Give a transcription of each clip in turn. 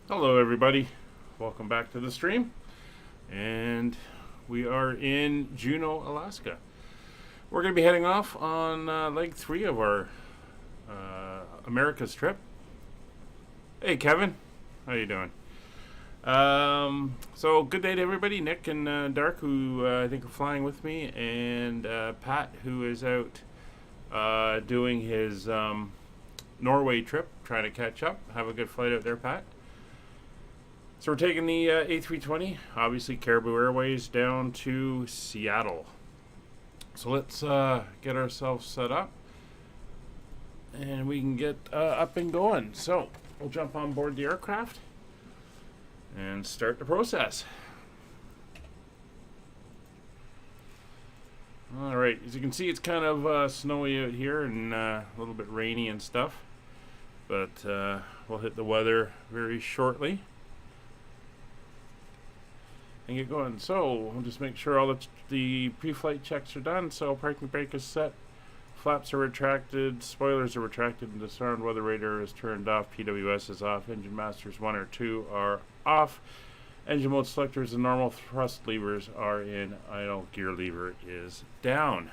Hello everybody, welcome back to the stream, and we are in Juneau, Alaska. We're going to be heading off on leg 3 of our America's trip. Hey Kevin, how you doing? So good day to everybody. Nick and Dark, who I think are flying with me, and Pat, who is out doing his Norway trip, trying to catch up. Have a good flight out there, Pat. So we're taking the A320, obviously Caribou Airways, down to Seattle. So let's get ourselves set up, and we can get up and going. So we'll jump on board the aircraft and start the process. All right, as you can see, it's kind of snowy out here and a little bit rainy and stuff, but we'll hit the weather very shortly and get going. So we'll just make sure all the pre-flight checks are done. So parking brake is set, flaps are retracted, spoilers are retracted and disarmed, weather radar is turned off, PWS is off, engine masters 1 or 2 are off, engine mode selectors and normal, thrust levers are in idle, gear lever is down.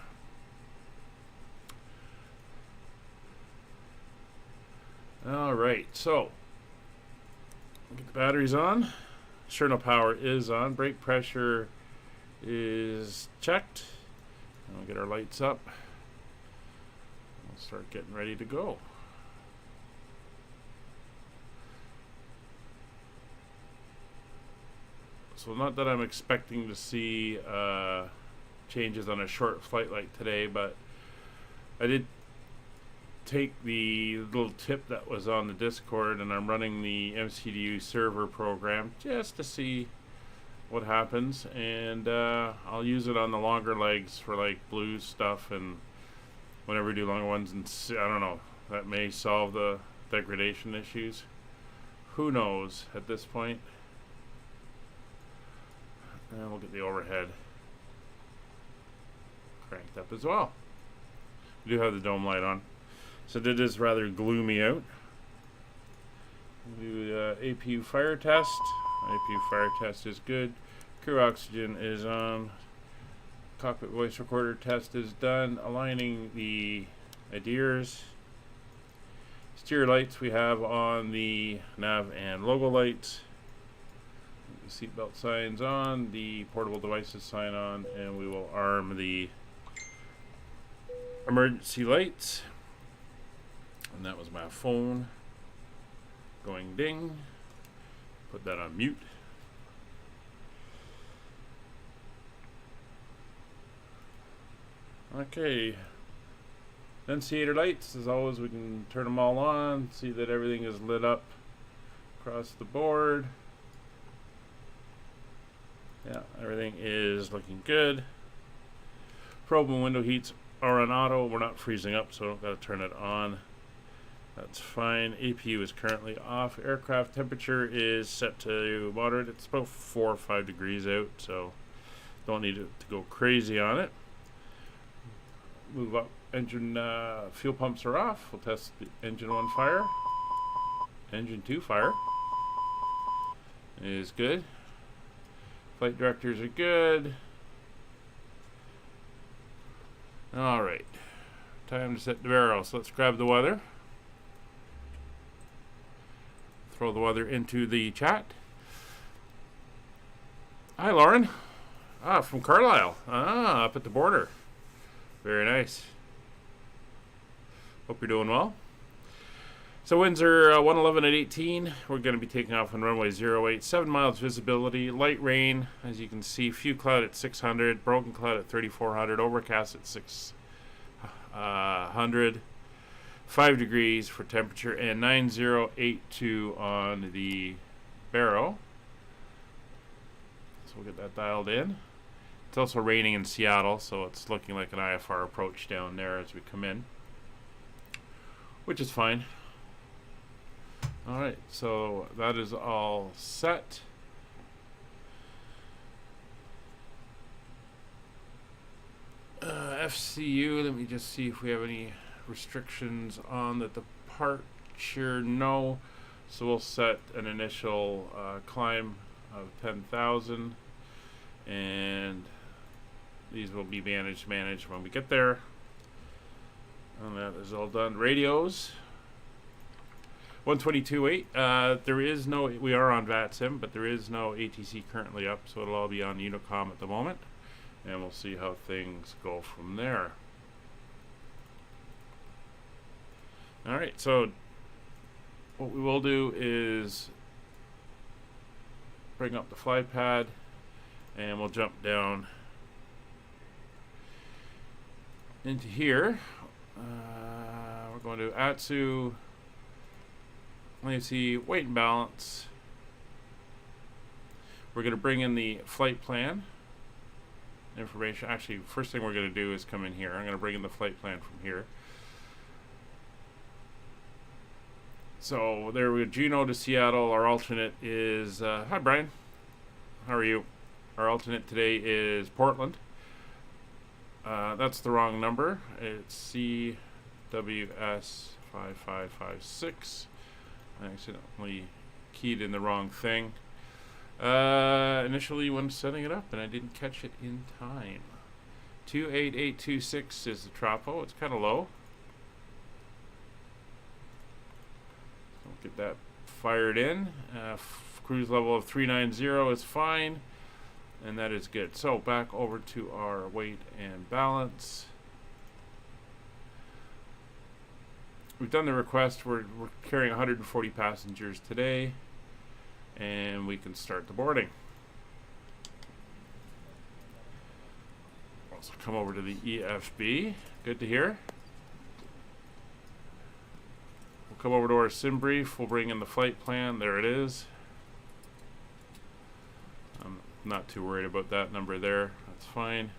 Alright, so get the batteries on. External power is on. Brake pressure is checked. And we'll get our lights up. We'll start getting ready to go. So not that I'm expecting to see changes on a short flight like today, but I did take the little tip that was on the Discord, and I'm running the MCDU server program just to see what happens, and I'll use it on the longer legs for like blue stuff, and whenever we do longer ones, and I don't know, that may solve the degradation issues. Who knows at this point. And we'll get the overhead cranked up as well. We do have the dome light on. So it is rather gloomy out. We'll do APU fire test. APU fire test is good. Crew oxygen is on. Cockpit voice recorder test is done. Aligning the IDERs. Steer lights we have on the nav and logo lights. The seatbelt signs on. The portable devices sign on. And we will arm the emergency lights. And that was my phone going ding. Put that on mute. Okay. Annunciator lights, as always, we can turn them all on, see that everything is lit up across the board. Yeah, everything is looking good. Probe and window heats are on auto. We're not freezing up, so I don't got to turn it on. That's fine. APU is currently off. Aircraft temperature is set to moderate. It's about 4 or 5 degrees out, so don't need it to go crazy on it. Move up. Engine fuel pumps are off. We'll test the engine 1 fire. Engine 2 fire is good. Flight directors are good. Alright. Time to set the barrel. So let's grab the weather. Throw the weather into the chat. Hi, Lauren. From Carlisle. Up at the border. Very nice. Hope you're doing well. So winds are 111 at 18. We're going to be taking off on runway 08. 7 miles visibility. Light rain, as you can see. Few cloud at 600. Broken cloud at 3400. Overcast at 600. 5 degrees for temperature, and 9082 on the baro. So we'll get that dialed in. It's also raining in Seattle, so it's looking like an IFR approach down there as we come in, which is fine. Alright, so that is all set. FCU, let me just see if we have any restrictions on the departure. No, So we'll set an initial climb of 10,000, and these will be managed when we get there. And that is all done. Radios 122.8. There is no, we are on VATSim, but there is no ATC currently up, so it'll all be on Unicom at the moment, and we'll see how things go from there. Alright, so what we will do is bring up the fly pad, and we'll jump down into here. We're going to ATSU. Let me see, weight and balance. We're going to bring in the flight plan information. Actually, first thing we're going to do is come in here. I'm going to bring in the flight plan from here. So there we go, Juneau to Seattle. Our alternate is, hi Brian, how are you? Our alternate today is Portland. That's the wrong number. It's CWS5556. I accidentally keyed in the wrong thing initially when setting it up, and I didn't catch it in time. 28826 is the tropo. It's kind of low. Get that fired in. Cruise level of 390 is fine, and that is good. So back over to our weight and balance. We've done the request. We're carrying 140 passengers today, and we can start the boarding. Also come over to the EFB. Good to hear. Come over to our sim brief. We'll bring in the flight plan. There it is. I'm not too worried about that number there. That's fine.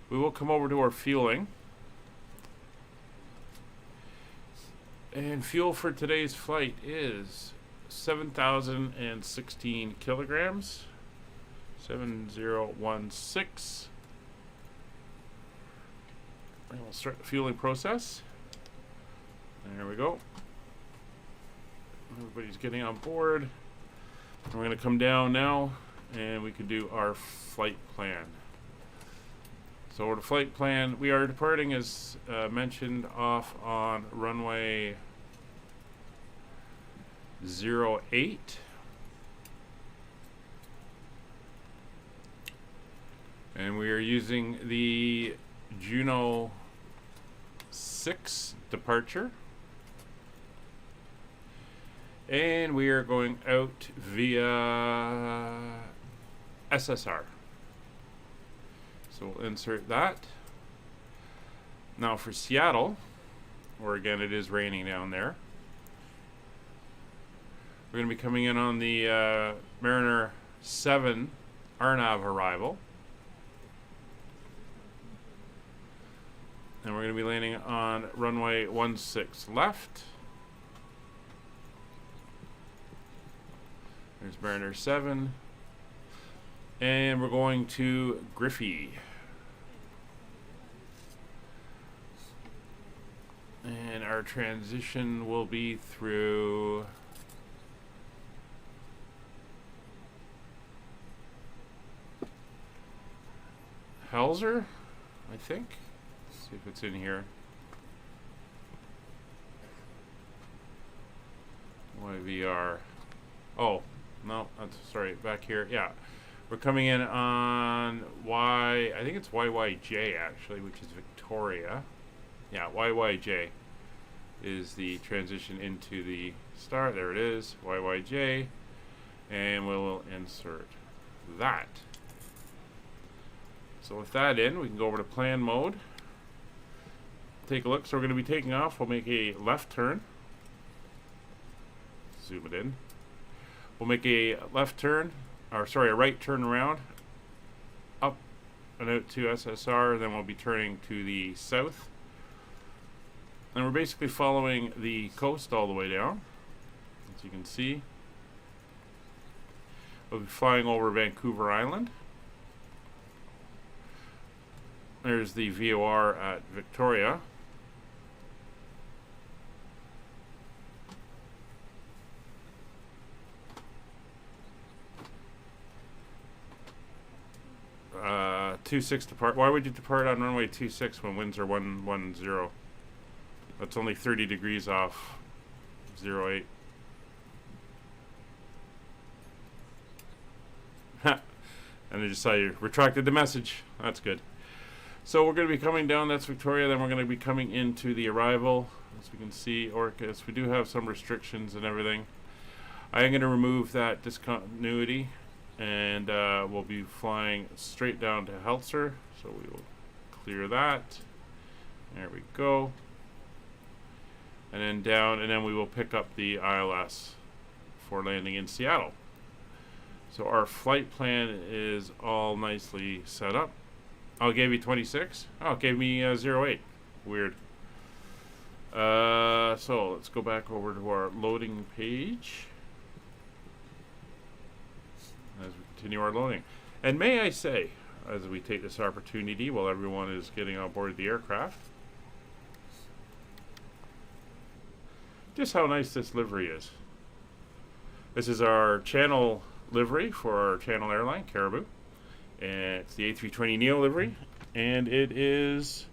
We will come over to our fueling. And fuel for today's flight is 7,016 kilograms. 7016. And we'll start the fueling process. There we go. Everybody's getting on board. We're going to come down now, and we can do our flight plan. So the flight plan, we are departing as mentioned off on runway 08. And we are using the Juneau 6 departure. And we are going out via SSR. So we'll insert that. Now for Seattle, where again it is raining down there, we're going to be coming in on the Mariner 7 RNAV arrival. And we're going to be landing on runway 16 left. There's Mariner 7. And we're going to Griffey. And our transition will be through Helzer, I think. Let's see if it's in here. YVR. Oh. No, that's sorry, back here. Yeah. We're coming in on I think it's YYJ actually, which is Victoria. Yeah, YYJ is the transition into the star. There it is, YYJ. And we'll insert that. So with that in, we can go over to plan mode. Take a look. So we're going to be taking off. We'll make a left turn. Zoom it in. We'll make a left turn, or sorry, a right turn around, up and out to SSR, then we'll be turning to the south. And we're basically following the coast all the way down, as you can see. We'll be flying over Vancouver Island. There's the VOR at Victoria. 26 depart. Why would you depart on runway 26 when winds are 110? That's only 30 degrees off 08. Ha! And I just saw you retracted the message. That's good. So we're going to be coming down. That's Victoria. Then we're going to be coming into the arrival. As we can see, Orcas. We do have some restrictions and everything. I am going to remove that discontinuity. And we'll be flying straight down to Heltzer. So we will clear that. There we go. And then down, and then we will pick up the ILS for landing in Seattle. So our flight plan is all nicely set up. Oh, it gave me 26? Oh, it gave me 08. Weird. So let's go back over to our loading page as we continue our loading. And may I say, as we take this opportunity while everyone is getting on board the aircraft, just how nice this livery is. This is our channel livery for our channel airline, Caribou. And it's the A320neo livery. And it is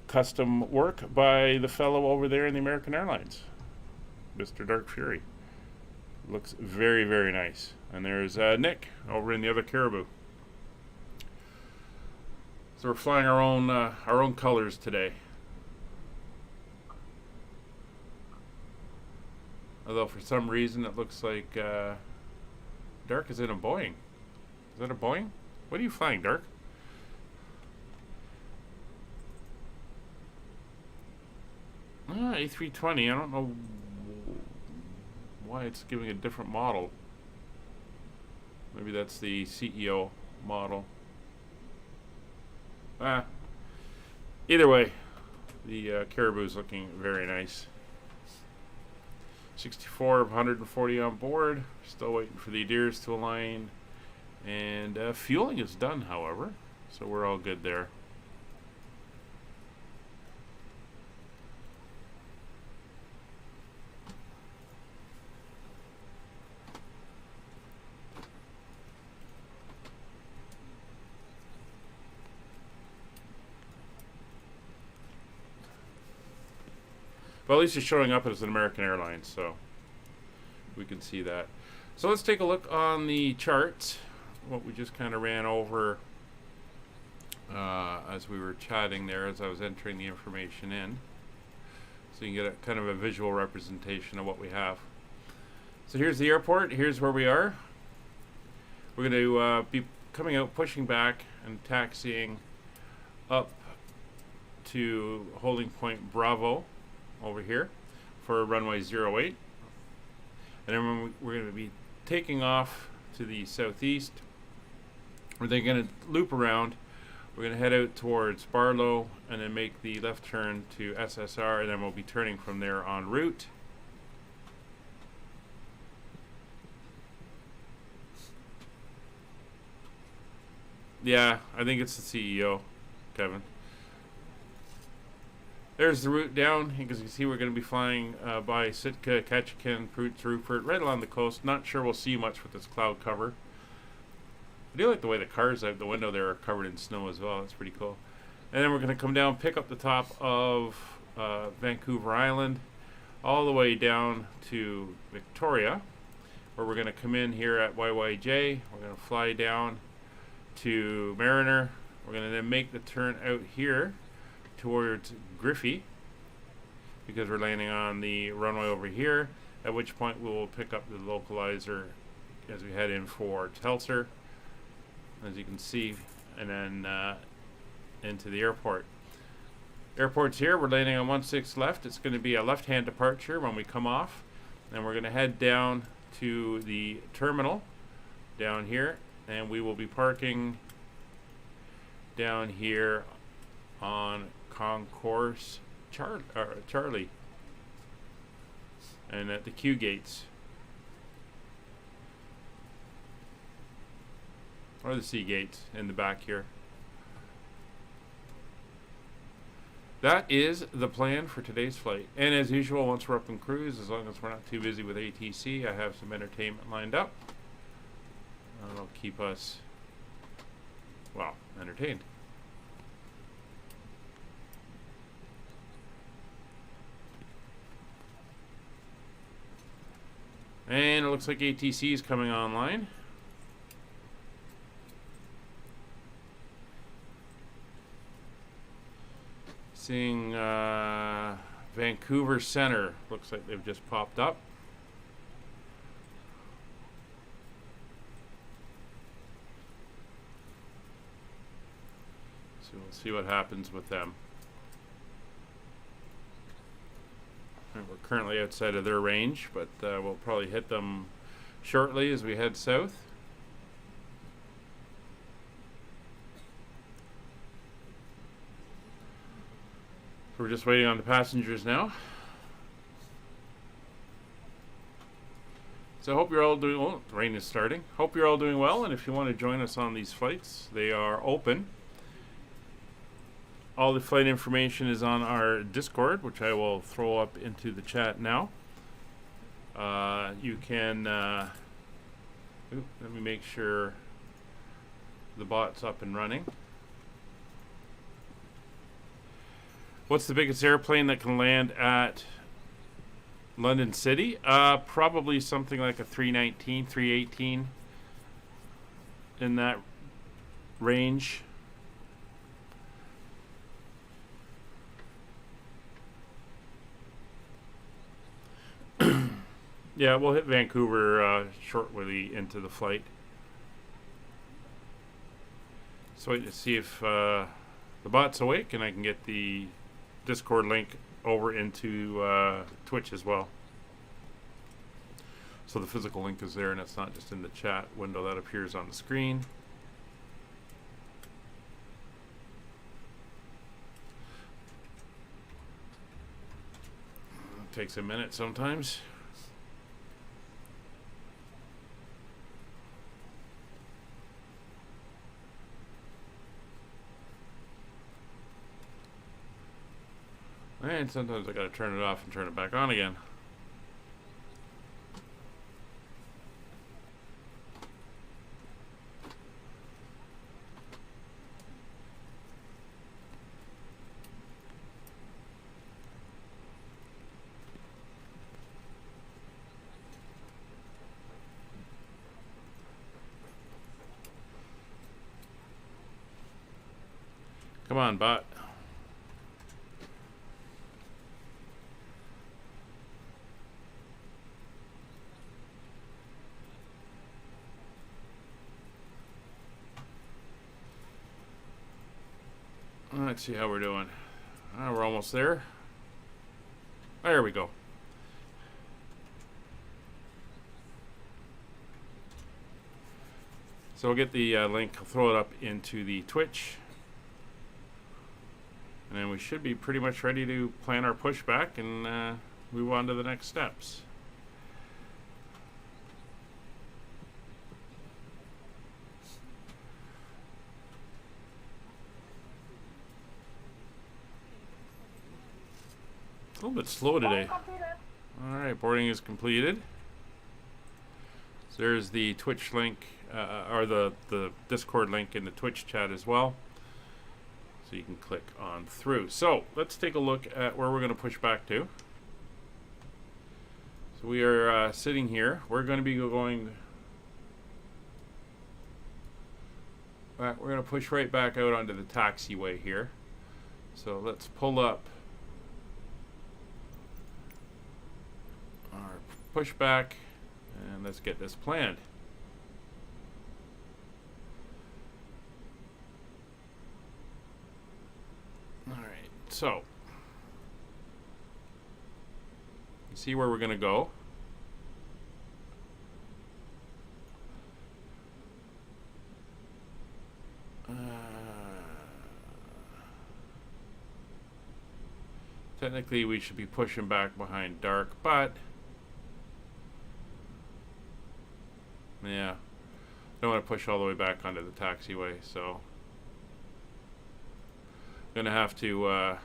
custom work by the fellow over there in the American Airlines, Mr. Dark Fury. Looks very, very nice. And there's Nick over in the other Caribou. So we're flying our own colors today. Although for some reason it looks like Dark is in a Boeing. Is that a Boeing? What are you flying, Dark? A320. I don't know why it's giving a different model. Maybe that's the CEO model. Either way, the Caribou is looking very nice. 64 of 140 on board. Still waiting for the adheres to align. And fueling is done, however. So we're all good there. But at least it's showing up as an American Airlines, so we can see that. So let's take a look on the charts, what we just kind of ran over as we were chatting there as I was entering the information in. So you can get a kind of a visual representation of what we have. So here's the airport. Here's where we are. We're going to be coming out, pushing back, and taxiing up to holding point Bravo over here for runway 08. And then we're going to be taking off to the southeast. We're then going to loop around. We're going to head out towards Barlow and then make the left turn to SSR, and then we'll be turning from there en route. Yeah, I think it's the CEO, Kevin. There's the route down. As you can see, we're going to be flying by Sitka, Ketchikan, Prince Rupert, right along the coast. Not sure we'll see much with this cloud cover. I do like the way the cars out the window there are covered in snow as well. That's pretty cool. And then we're going to come down, pick up the top of Vancouver Island, all the way down to Victoria, where we're going to come in here at YYJ. We're going to fly down to Mariner. We're going to then make the turn out here towards Griffey, because we're landing on the runway over here, at which point we will pick up the localizer as we head in for Telser, as you can see, and then into the airport. Airport's here. We're landing on 16 left. It's going to be a left-hand departure when we come off, and we're going to head down to the terminal down here, and we will be parking down here on Concourse Charlie and at the Q gates, or the C gates in the back here. That is the plan for today's flight, and as usual, once we're up in cruise, as long as we're not too busy with ATC, I have some entertainment lined up that'll keep us well, entertained. And it looks like ATC is coming online. Seeing Vancouver Center. Looks like they've just popped up. So we'll see what happens with them. And we're currently outside of their range, but we'll probably hit them shortly as we head south. We're just waiting on the passengers now. So I hope you're all doing well. The rain is starting. Hope you're all doing well, and if you want to join us on these flights, they are open. All the flight information is on our Discord, which I will throw up into the chat now. You can, let me make sure the bot's up and running. What's the biggest airplane that can land at London City? Probably something like a 319, 318 in that range. Yeah, we'll hit Vancouver shortly into the flight. So wait to see if the bot's awake and I can get the Discord link over into Twitch as well. So the physical link is there and it's not just in the chat window that appears on the screen. It takes a minute sometimes. And sometimes I gotta turn it off and turn it back on again. Come on, bot. Let's see how we're doing. We're almost there. There we go. So we'll get the link, I'll throw it up into the Twitch. And then we should be pretty much ready to plan our pushback and move on to the next steps. A little bit slow today. Alright, boarding is completed. So there's the Twitch link, or the Discord link in the Twitch chat as well. So you can click on through. So let's take a look at where we're going to push back to. So we are sitting here. We're going to be going... we're going to push right back out onto the taxiway here. So let's pull up our pushback and let's get this planned. Alright, so you see where we're going to go. Technically we should be pushing back behind dark, but yeah, don't want to push all the way back onto the taxiway, so gonna have to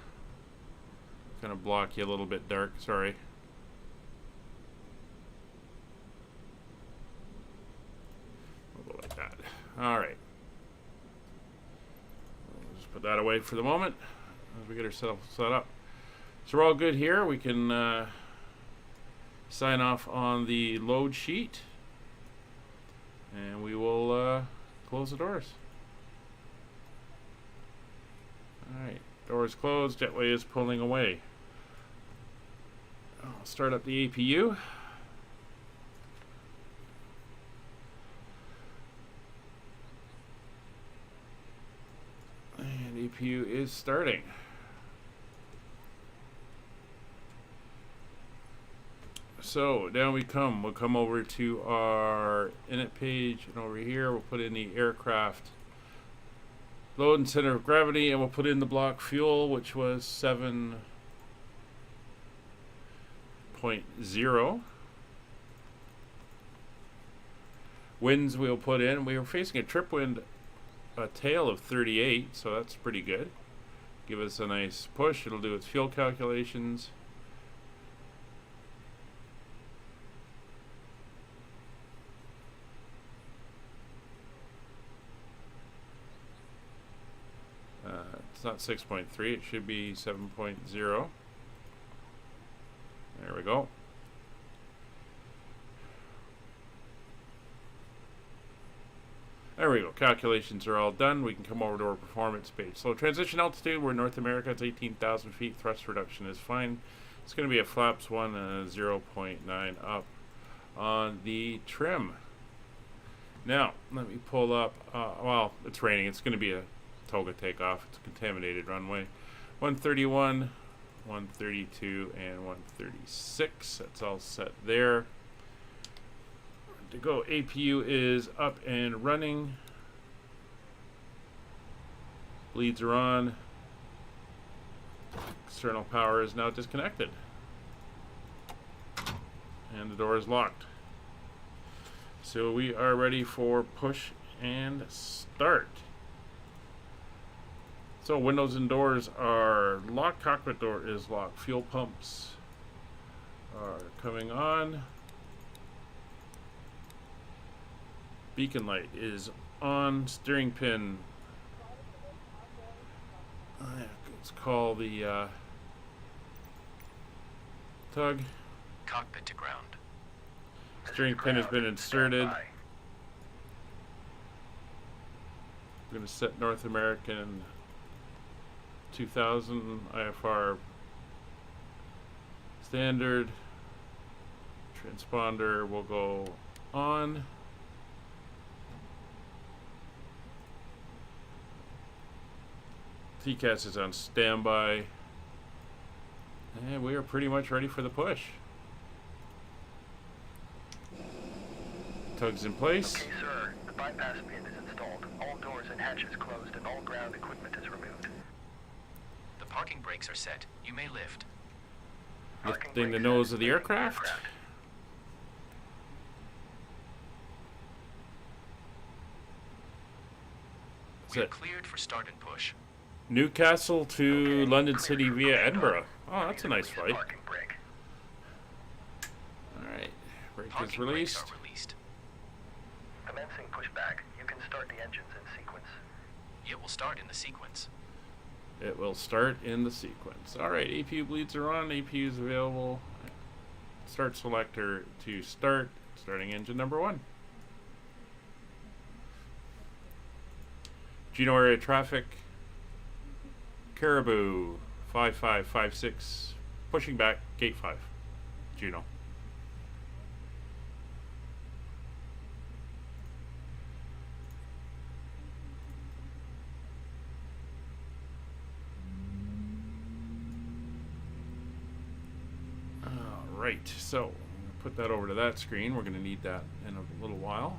kind of block you a little bit dark, sorry. We'll go like that. Alright. Put that away for the moment as we get ourselves set up. So we're all good here. We can sign off on the load sheet, and we will close the doors. Alright, doors closed, jetway is pulling away. I'll start up the APU. And APU is starting. So down we come. We'll come over to our init page, and over here we'll put in the aircraft load and center of gravity, and we'll put in the block fuel, which was 7.0. Winds we'll put in. We were facing a trip wind, a tail of 38, so that's pretty good. Give us a nice push. It'll do its fuel calculations. It's not 6.3, it should be 7.0. There we go. There we go. Calculations are all done. We can come over to our performance page. So transition altitude, we're in North America. It's 18,000 feet. Thrust reduction is fine. It's going to be a flaps 1 and a 0.9 up on the trim. Now, let me pull up. Well, it's raining. It's going to be a toga takeoff. It's a contaminated runway. 131, 132, and 136. That's all set there. To go, APU is up and running. Bleeds are on. External power is now disconnected. And the door is locked. So we are ready for push and start. So windows and doors are locked. Cockpit door is locked. Fuel pumps are coming on. Beacon light is on. Steering pin. Let's call the tug. Cockpit to ground. Steering pin has been inserted. I'm going to set North American 2000 IFR standard. Transponder will go on. TCAS is on standby. And we are pretty much ready for the push. Tug's in place. Okay, sir. The bypass pin is installed. All doors and hatches closed, and all ground equipment is removed. The parking brakes are set. You may lift. Lifting the nose of the aircraft. We're cleared for start and push. Newcastle to London City via Edinburgh. Oh, that's a nice flight. Alright, brake is released. Commencing pushback. You can start the engines in sequence. It will start in the sequence. It will start in the sequence. Alright, APU bleeds are on. APU is available. Start selector to start. Starting engine number 1. Juneau area traffic. Caribou 5556. Pushing back, gate 5. Juneau. Alright, so put that over to that screen. We're going to need that in a little while.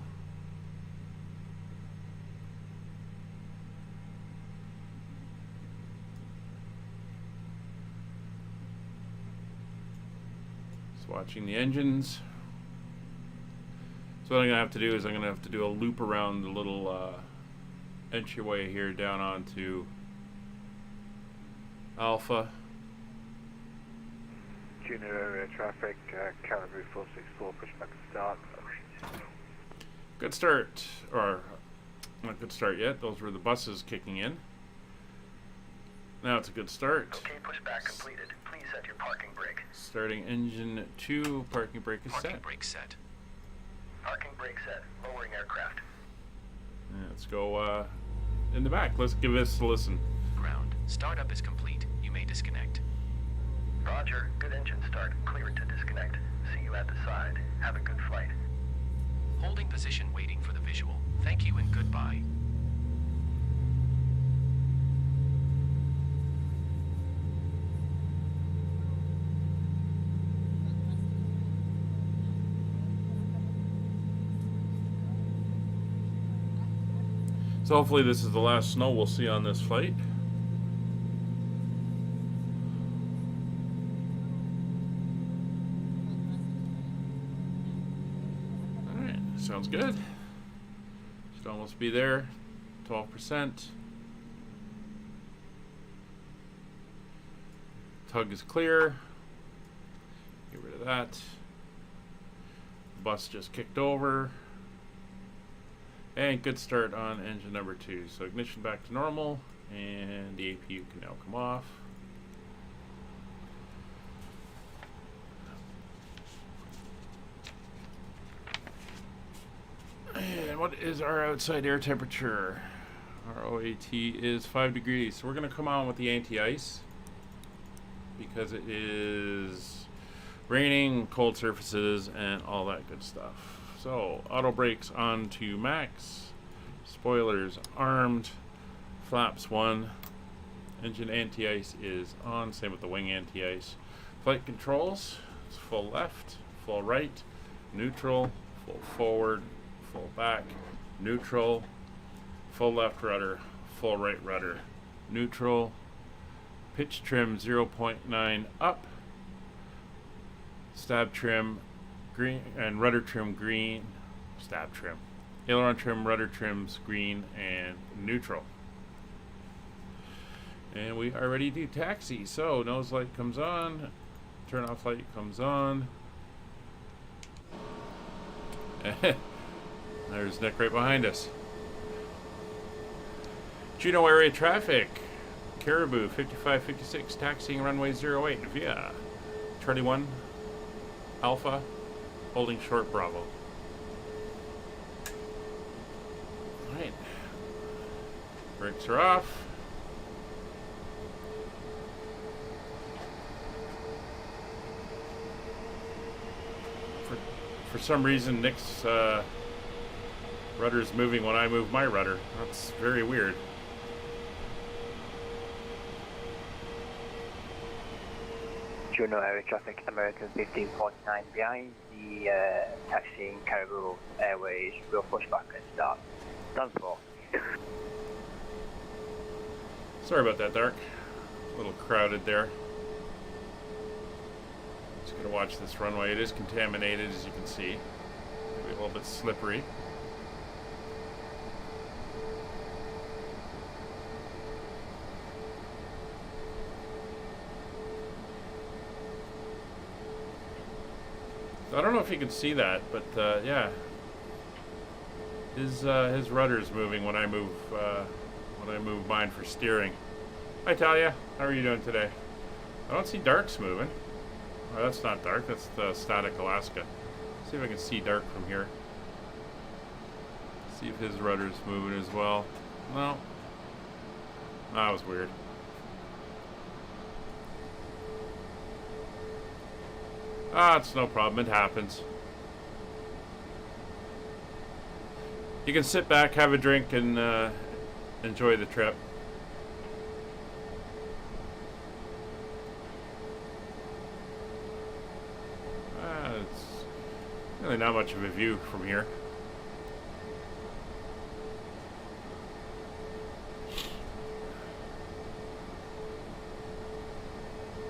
Watching the engines. So what I'm going to have to do is I'm going to have to do a loop around the little entryway here down onto Alpha. Juneau area traffic, Caribou 464, pushback and start. Good start, or not good start yet. Those were the buses kicking in. Now it's a good start. Okay, pushback completed. Please set your parking brake. Starting engine 2, parking brake is Parking set. brake set. Parking brake set. Lowering aircraft. Let's go in the back. Let's give this a listen. Ground. Startup is complete. You may disconnect. Roger. Good engine start. Clear to disconnect. See you at the side. Have a good flight. Holding position waiting for the visual. Thank you and goodbye. So hopefully this is the last snow we'll see on this flight. Alright, sounds good. Should almost be there. 12%. Tug is clear. Get rid of that. Bus just kicked over. And good start on engine number 2. So ignition back to normal, and the APU can now come off. And what is our outside air temperature? Our OAT is 5 degrees. So we're going to come on with the anti-ice because it is raining, cold surfaces, and all that good stuff. So, auto brakes on to max, spoilers armed, flaps 1, engine anti-ice is on, same with the wing anti-ice. Flight controls, it's full left, full right, neutral, full forward, full back, neutral, full left rudder, full right rudder, neutral, pitch trim 0.9 up, stab trim green, and rudder trim green, stab trim, aileron trim, rudder trims green and neutral. And we are ready to taxi. So nose light comes on, turn off light comes on. There's Nick right behind us. Juneau area traffic. Caribou 5556 taxiing runway 08 via Charlie 1 Alpha holding short Bravo. Alright. Brakes are off. For some reason Nick's rudder is moving when I move my rudder. That's very weird. Juneau area traffic, American 15.9 behind the taxiing Caribou Airways, real pushback and start. Done for. Sorry about that, Dark. A little crowded there. Just gotta watch this runway. It is contaminated, as you can see. Maybe a little bit slippery. I don't know if you can see that, but yeah, his rudder is moving when I move mine for steering. Hi Talia, how are you doing today? I don't see Dark's moving. Oh, that's not Dark. That's the Static Alaska. Let's see if I can see Dark from here. See if his rudder's moving as well. No, that was weird. Ah, it's no problem. It happens. You can sit back, have a drink, and enjoy the trip. It's really not much of a view from here.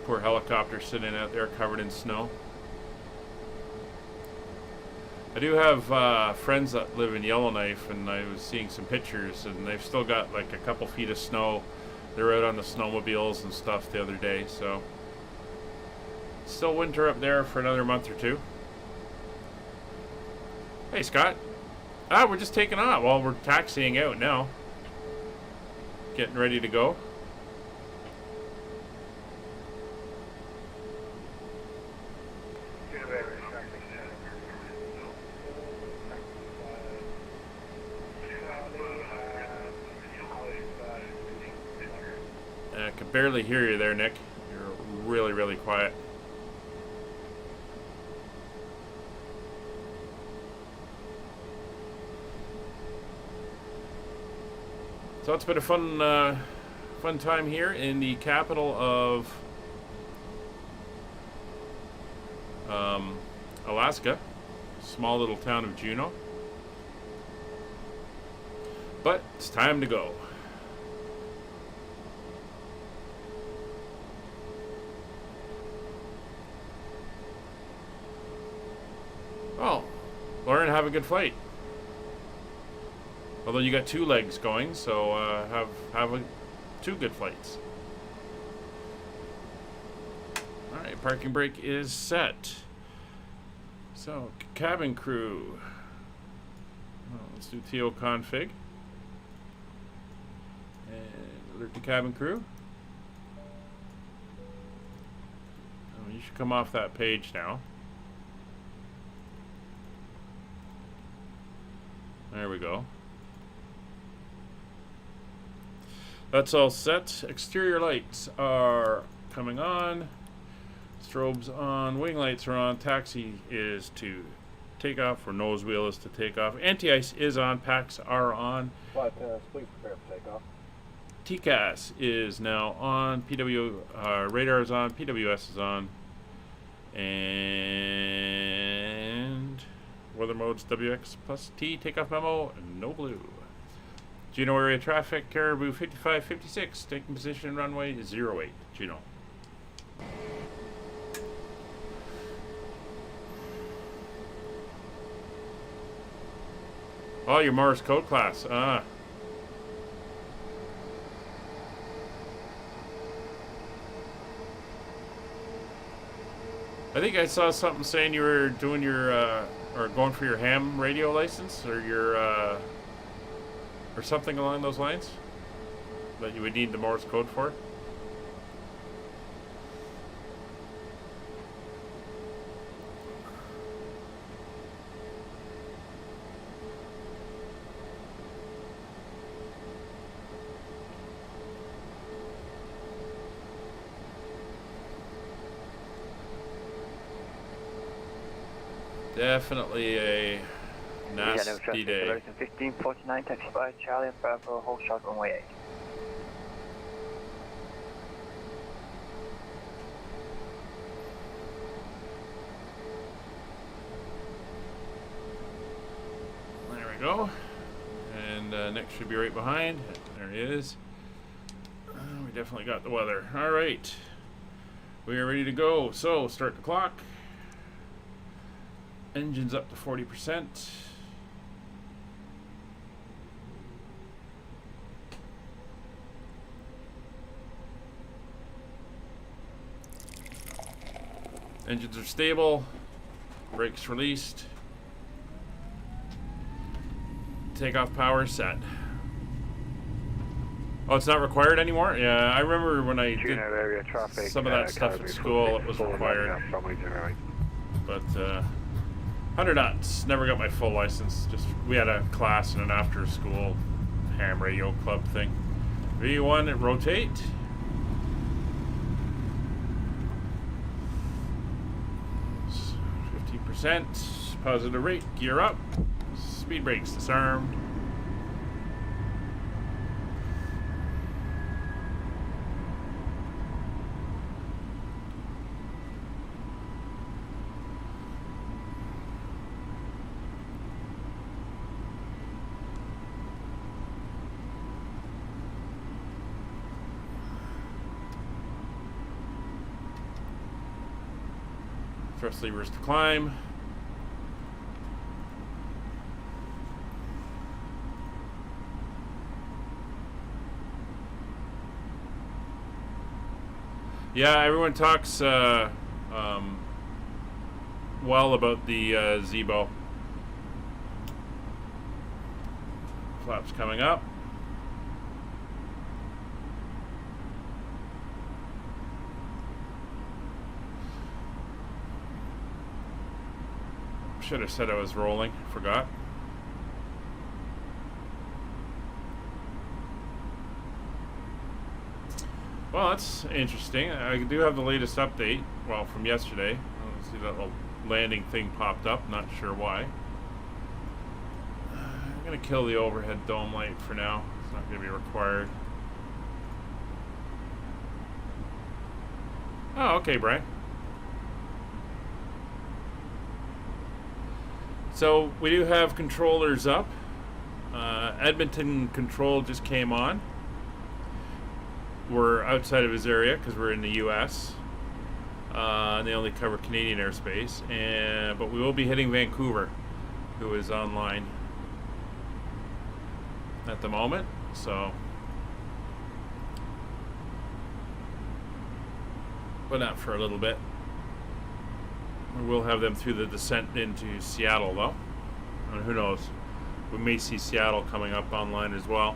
Poor helicopter sitting out there covered in snow. I do have friends that live in Yellowknife, and I was seeing some pictures, and they've still got like a couple feet of snow. They're out on the snowmobiles and stuff the other day, so still winter up there for another month or two. Hey Scott. Ah, we're just taking off. Well, we're taxiing out now. Getting ready to go. barely hear you there, Nick. You're really, really quiet. So it's been a fun time here in the capital of Alaska, small little town of Juneau. But it's time to go. Oh, Lauren, have a good flight. Although you got 2 legs going, so have 2 good flights. All right, parking brake is set. So cabin crew. Well, let's do TO config and alert the cabin crew. Oh, you should come off that page now. There we go. That's all set. Exterior lights are coming on. Strobes on. Wing lights are on. Taxi is to take off, or nose wheel is to take off. Anti-ice is on. Packs are on. But please prepare for takeoff. TCAS is now on. PW radar is on. PWS is on. And weather modes WX plus T. Takeoff memo. No blue. Juneau area traffic, Caribou 5556, taking position runway 08, Juneau. Oh, your Morse code class. I think I saw something saying you were doing your, or going for your ham radio license, or your, or something along those lines that you would need the Morse code for. Definitely a nasty day. 1549, taxi by Charlie and Bravo, hold short runway 8. There we go. And Nick should be right behind. There he is. We definitely got the weather. All right. We are ready to go. So, start the clock. Engine's up to 40%. Engines are stable. Brakes released. Takeoff power set. Oh, it's not required anymore? Yeah, I remember when I did area traffic, some of that stuff at school, it was required. But 100 knots. Never got my full license. Just we had a class and an after school ham radio club thing. V1 rotate. It's 50%. Positive rate. Gear up. Speed brakes disarmed. Thrust levers to climb. Yeah, everyone talks well about the Zebo. Flaps coming up. Should have said I was rolling. Forgot. Well, that's interesting. I do have the latest update. Well, from yesterday. See that little landing thing popped up. Not sure why. I'm gonna kill the overhead dome light for now. It's not gonna be required. Oh, okay, Brian. So we do have controllers up. Edmonton control just came on. We're outside of his area because we're in the U.S. And they only cover Canadian airspace. But we will be hitting Vancouver, who is online at the moment. So, but not for a little bit. We will have them through the descent into Seattle, though. And who knows? We may see Seattle coming up online as well.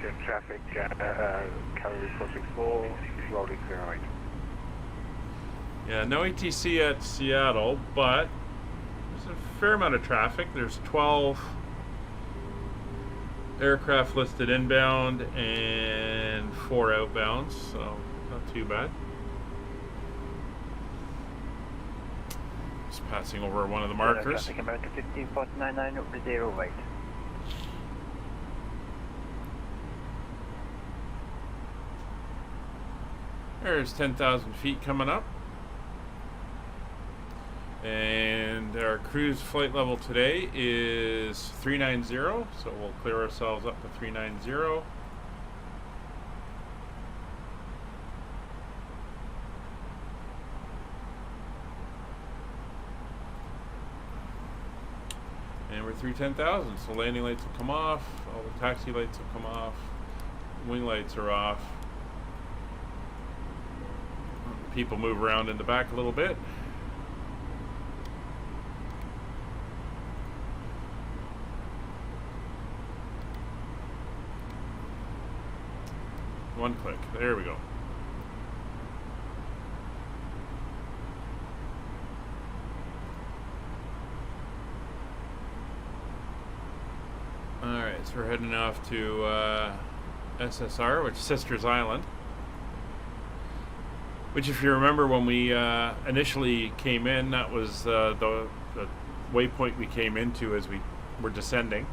Jet traffic, Calgary 464, slowly clear right. Yeah, no ATC at Seattle, but there's a fair amount of traffic. There's 12 aircraft listed inbound and 4 outbounds, so not too bad. Just passing over one of the markers. Traffic America 15499 over 0 right. There's 10,000 feet coming up. And our cruise flight level today is 390, so we'll clear ourselves up to 390. And we're through 10,000, so landing lights will come off, all the taxi lights will come off, wing lights are off. People move around in the back a little bit. One click. There we go. Alright, so we're heading off to SSR, which is Sisters Island. Which, if you remember, when we initially came in, that was the waypoint we came into as we were descending.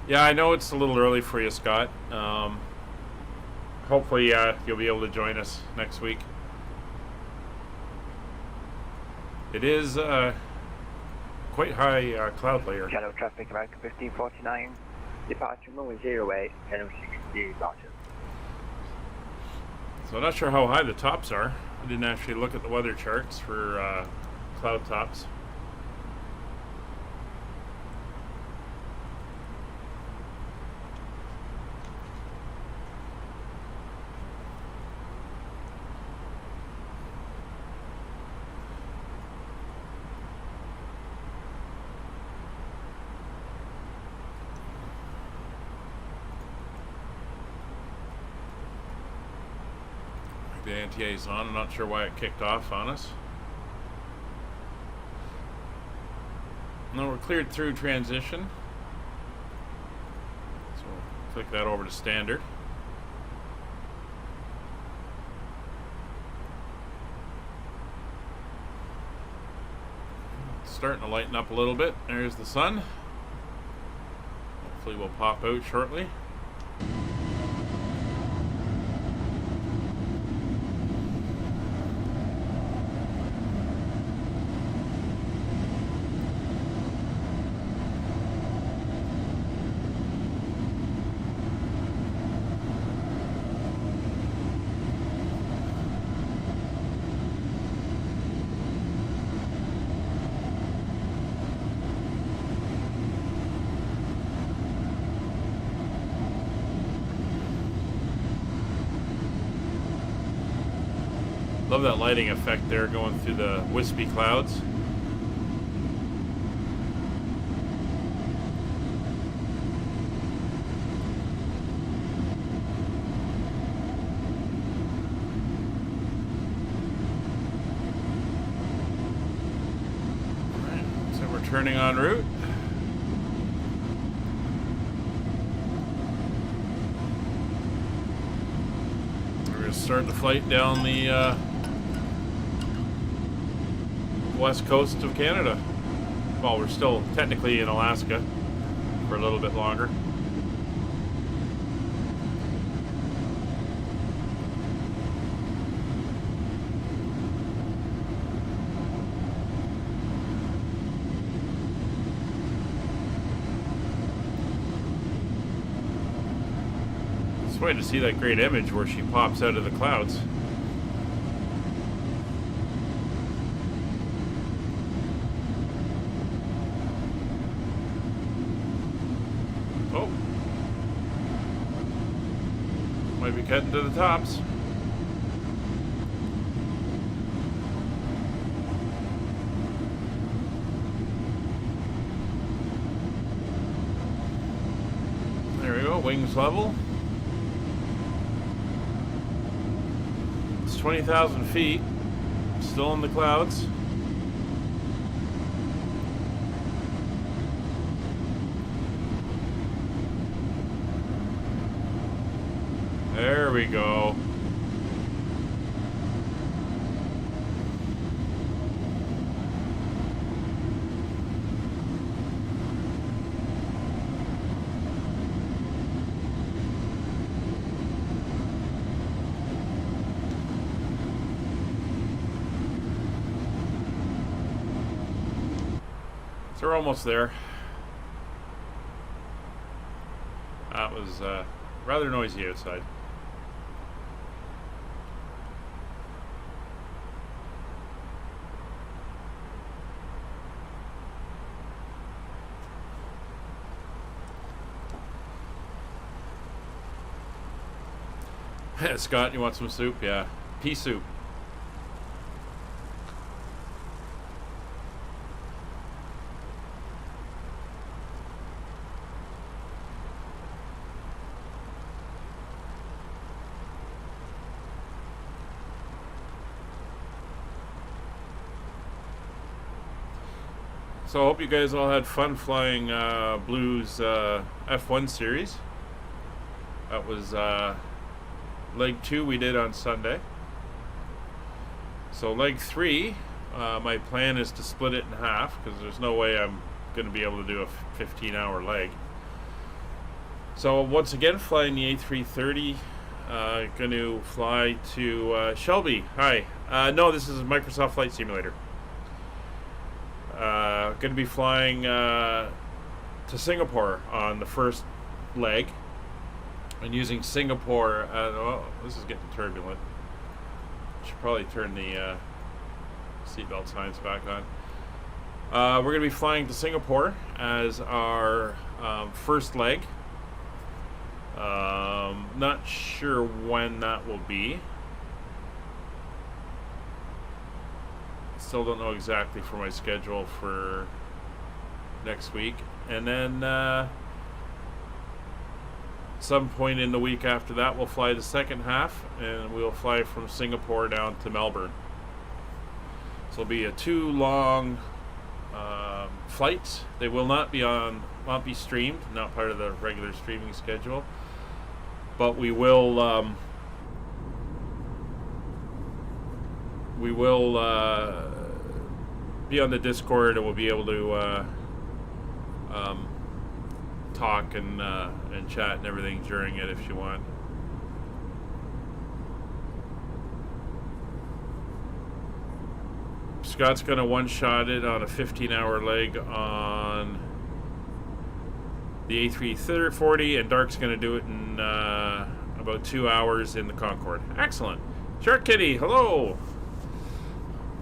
Yeah, I know it's a little early for you, Scott. Hopefully, you'll be able to join us next week. It is quite high cloud layer. Channel traffic America 1549, departure runway 08, channel 60 departure. So I'm not sure how high the tops are. I didn't actually look at the weather charts for cloud tops. The anti-A's on. I'm not sure why it kicked off on us. No, we're cleared through transition. So we'll click that over to standard. It's starting to lighten up a little bit. There's the sun. Hopefully we'll pop out shortly. Love that lighting effect there going through the wispy clouds. turning en route. We're going to start the flight down the west coast of Canada. Well, we're still technically in Alaska for a little bit longer. Way to see that great image where she pops out of the clouds. Oh, might be cutting to the tops. There we go, wings level. 20,000 feet, still in the clouds. There we go. So we're almost there. That was rather noisy outside. Scott, you want some soup? Yeah. Pea soup. So I hope you guys all had fun flying Blue's F1 series. That was leg 2 we did on Sunday. So leg 3, my plan is to split it in half because there's no way I'm going to be able to do a 15-hour leg. So once again, flying the A330, going to fly to Shelby. Hi. No, this is Microsoft Flight Simulator. Going to be flying to Singapore on the first leg and using Singapore. Oh, this is getting turbulent. Should probably turn the seatbelt signs back on. We're going to be flying to Singapore as our first leg. Not sure when that will be. Still don't know exactly for my schedule for next week. And then some point in the week after that we'll fly the second half and we'll fly from Singapore down to Melbourne. So it'll be a 2 long flights. They will not be streamed, not part of the regular streaming schedule. But we will be on the Discord, and we'll be able to talk and chat and everything during it if you want. Scott's gonna one-shot it on a 15-hour leg on the A340, and Dark's gonna do it in about 2 hours in the Concorde. Excellent. Shark Kitty, hello.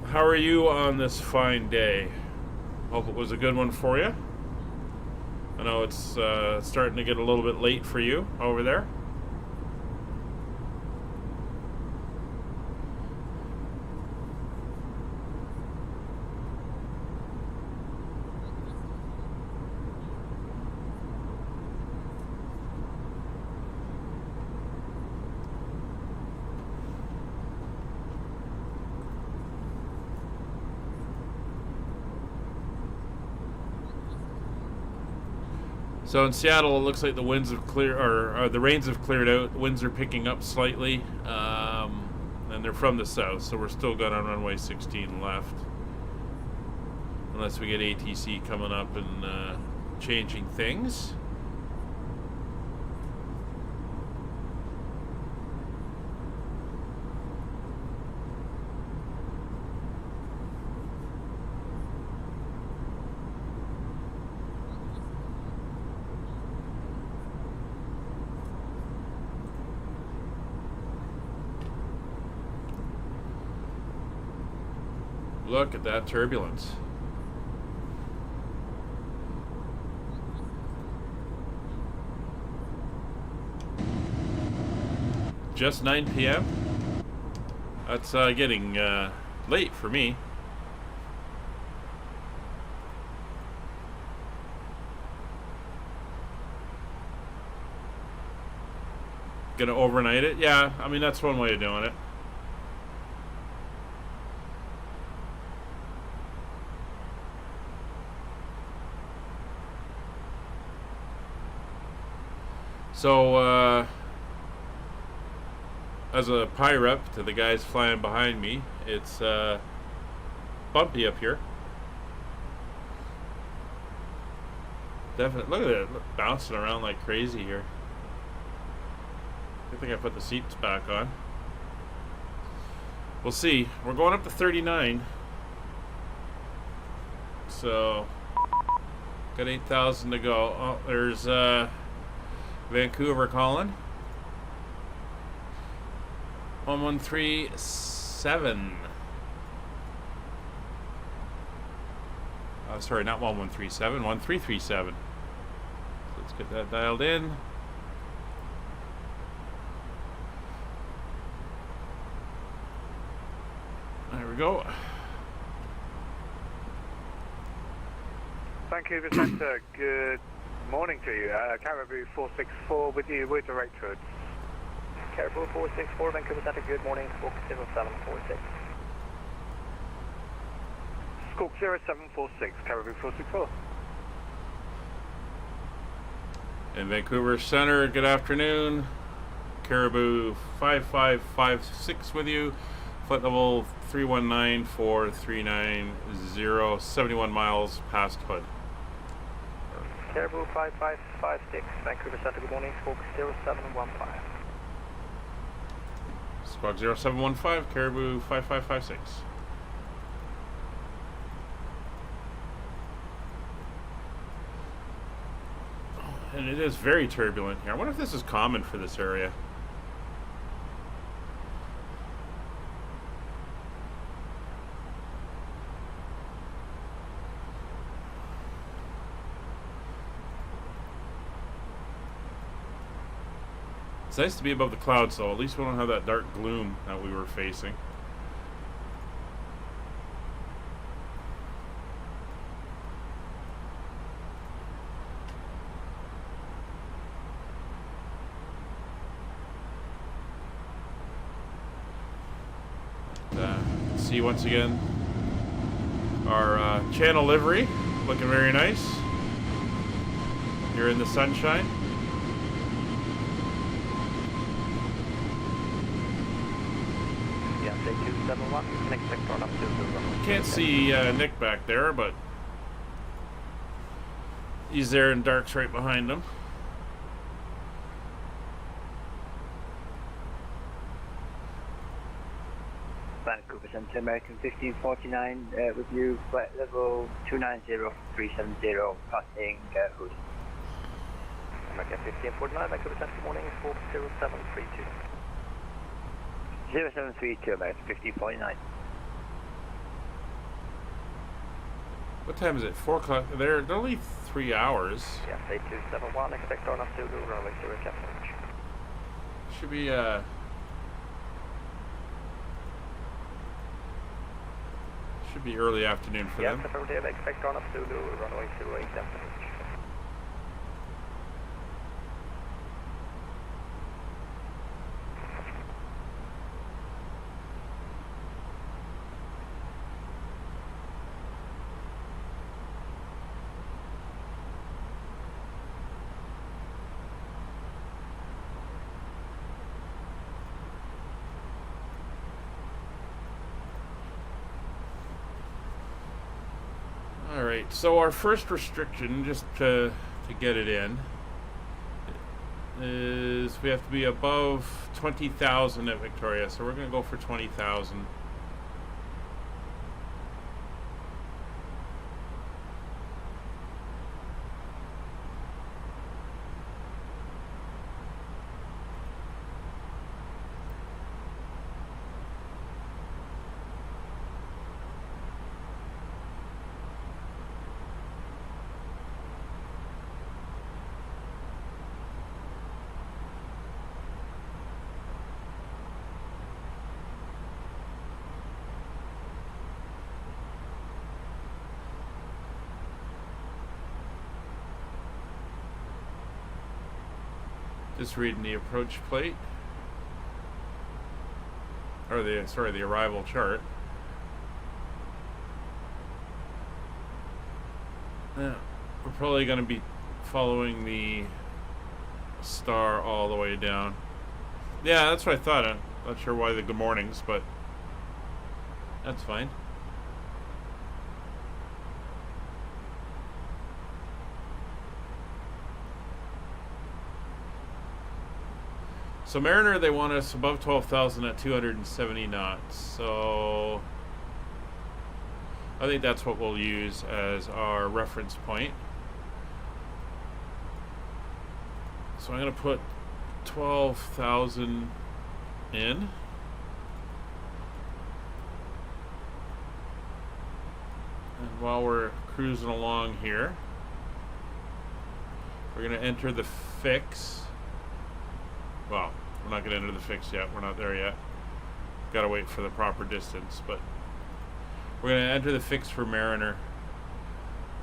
How are you on this fine day? Hope it was a good one for you. I know it's starting to get a little bit late for you over there. So in Seattle, it looks like the winds have or the rains have cleared out. The winds are picking up slightly, and they're from the south, so we're still good on runway 16 left. Unless we get ATC coming up and changing things. Look at that turbulence. Just 9 p.m.? That's getting late for me. Gonna overnight it? Yeah, I mean, that's one way of doing it. So, as a pilot to the guys flying behind me, it's bumpy up here. Definitely, look at it, bouncing around like crazy here. I think I put the seats back on. We'll see. We're going up to 39. So, got 8,000 to go. Oh, there's Vancouver calling. 1137. Oh, sorry, not 1137, 1337. Let's get that dialed in. There we go. Vancouver Centre, good morning to you. Caribou 464 with you, with direct routes. Caribou 464, Vancouver Center, good morning, Squawk 0746. Squawk 0746, Caribou 464. In Vancouver Center, good afternoon. Caribou 5556 with you. Flight level 3194390, 71 miles past Hood. Caribou 5556, Vancouver Center, good morning, Squawk 0715. Squawk 0715, Caribou 5556. And it is very turbulent here. I wonder if this is common for this area. It's nice to be above the clouds, though. At least we don't have that dark gloom that we were facing. See once again our channel livery, looking very nice here in the sunshine. Yeah, say 271, you can expect run up to the Can't see Nick back there, but he's there and Dark's right behind him. Vancouver Centre, American 1549 with you, flight level 290370, passing Hood. American 1549, Vancouver Center, good morning, Squawk 0732. 0732, American 1549. What time is it? 4 o'clock. They're only 3 hours. Yeah, say 271, expect run up to the runway 0 Captain. Should be should be early afternoon for them. Yes, affirmative, expect run up to the runway 08 Captain. Alright, so our first restriction, just to get it in, is we have to be above 20,000 at Victoria, so we're going to go for 20,000. Just reading the approach plate, or the arrival chart. Yeah, we're probably going to be following the star all the way down. Yeah, that's what I thought. I'm not sure why the good mornings, but that's fine. So Mariner, they want us above 12,000 at 270 knots. So I think that's what we'll use as our reference point. So I'm going to put 12,000 in. And while we're cruising along here, we're going to enter the fix. Well, we're not going to enter the fix yet. We're not there yet. Got to wait for the proper distance. But we're going to enter the fix for Mariner.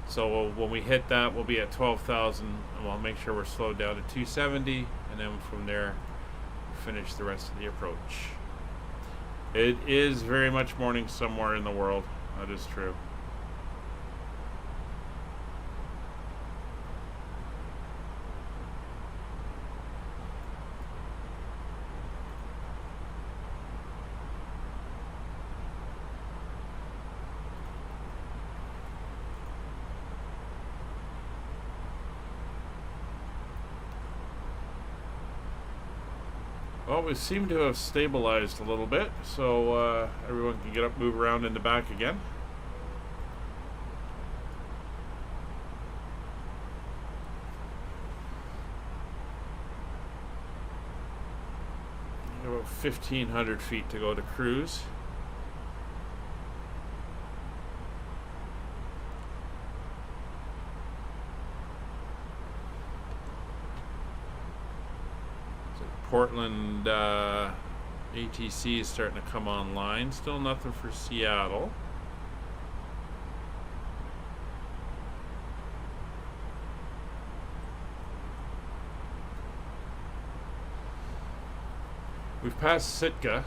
So when we hit that, we'll be at 12,000. And we'll make sure we're slowed down to 270. And then from there, finish the rest of the approach. It is very much morning somewhere in the world. That is true. Well, we seem to have stabilized a little bit, so everyone can get up, move around in the back again. About 1,500 feet to go to cruise. Portland ATC is starting to come online. Still nothing for Seattle. We've passed Sitka.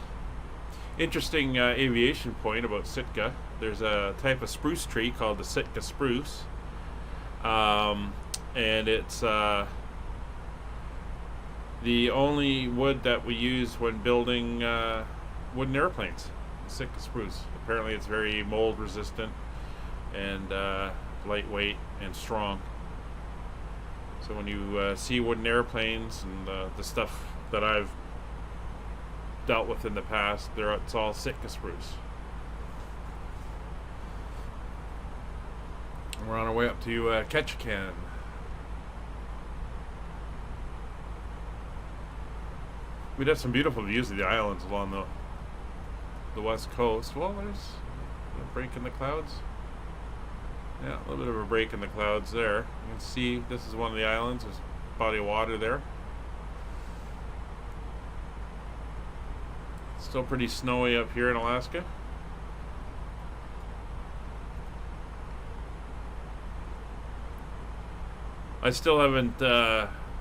Interesting aviation point about Sitka. There's a type of spruce tree called the Sitka spruce. And it's the only wood that we use when building wooden airplanes. Sitka spruce. Apparently it's very mold resistant and lightweight and strong. So when you see wooden airplanes and the stuff that I've dealt with in the past, it's all Sitka spruce. We're on our way up to Ketchikan. We'd have some beautiful views of the islands along the west coast. Well, there's a break in the clouds. Yeah, a little bit of a break in the clouds there. You can see this is one of the islands. There's a body of water there. Still pretty snowy up here in Alaska. I still haven't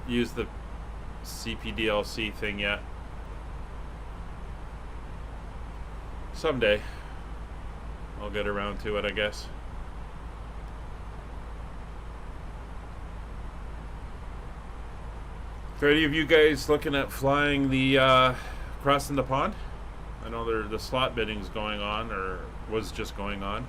used the CPDLC thing yet. Someday I'll get around to it, I guess. Are any of you guys looking at flying the crossing the pond? I know the slot bidding's going on, or was just going on.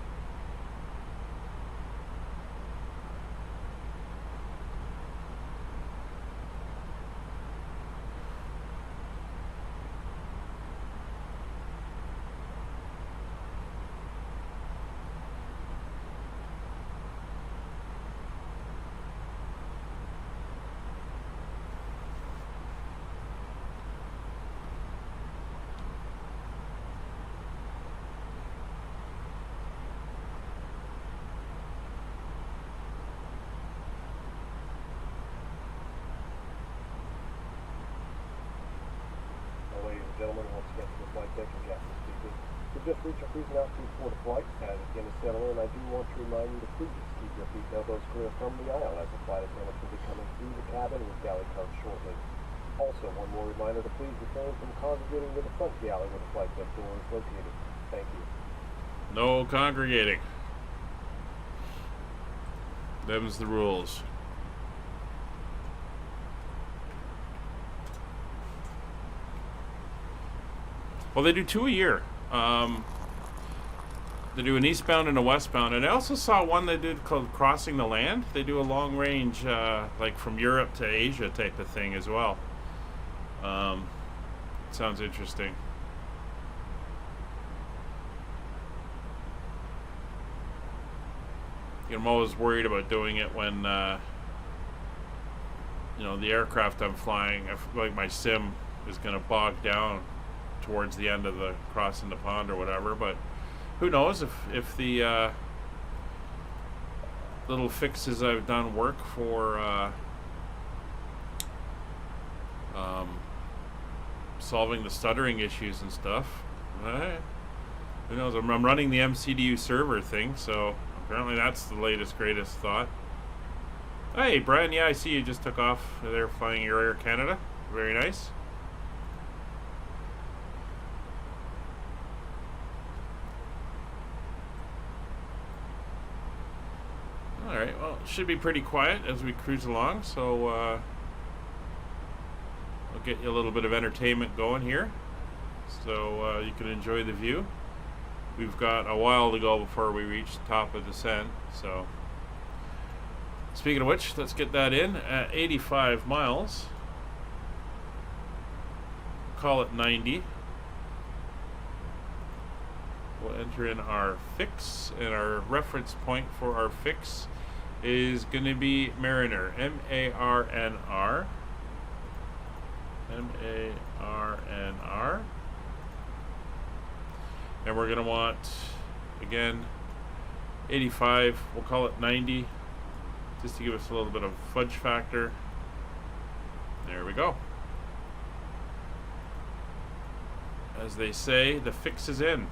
gentlemen, once again to the flight deck and Captain speaking. We've just reached our cruising altitude for the flight. As it begins to settle in, I do want to remind you to please keep your feet and elbows clear from the aisle as the flight attendants will be coming through the cabin with galley cards shortly. Also, one more reminder to please refrain from congregating with the front galley where the flight deck door is located. Thank you. No congregating. Them's the rules. Well, they do 2 a year. They do an eastbound and a westbound, and I also saw one they did called Crossing the Land. They do a long range, like from Europe to Asia type of thing as well. Sounds interesting. I'm always worried about doing it when, the aircraft I'm flying, like my sim, is going to bog down towards the end of the crossing the pond or whatever. But who knows if the little fixes I've done work for solving the stuttering issues and stuff. Who knows? I'm running the MCDU server thing, so apparently that's the latest, greatest thought. Hey, Brian, yeah, I see you just took off. They're flying your Air Canada. Very nice. Alright, well, it should be pretty quiet as we cruise along, so I'll get you a little bit of entertainment going here, so you can enjoy the view. We've got a while to go before we reach the top of the descent, so speaking of which, let's get that in at 85 miles. Call it 90. We'll enter in our fix, and our reference point for our fix is going to be Mariner, M-A-R-N-R. M-A-R-N-R. And we're going to want, again, 85. We'll call it 90, just to give us a little bit of fudge factor. There we go. As they say, the fix is in.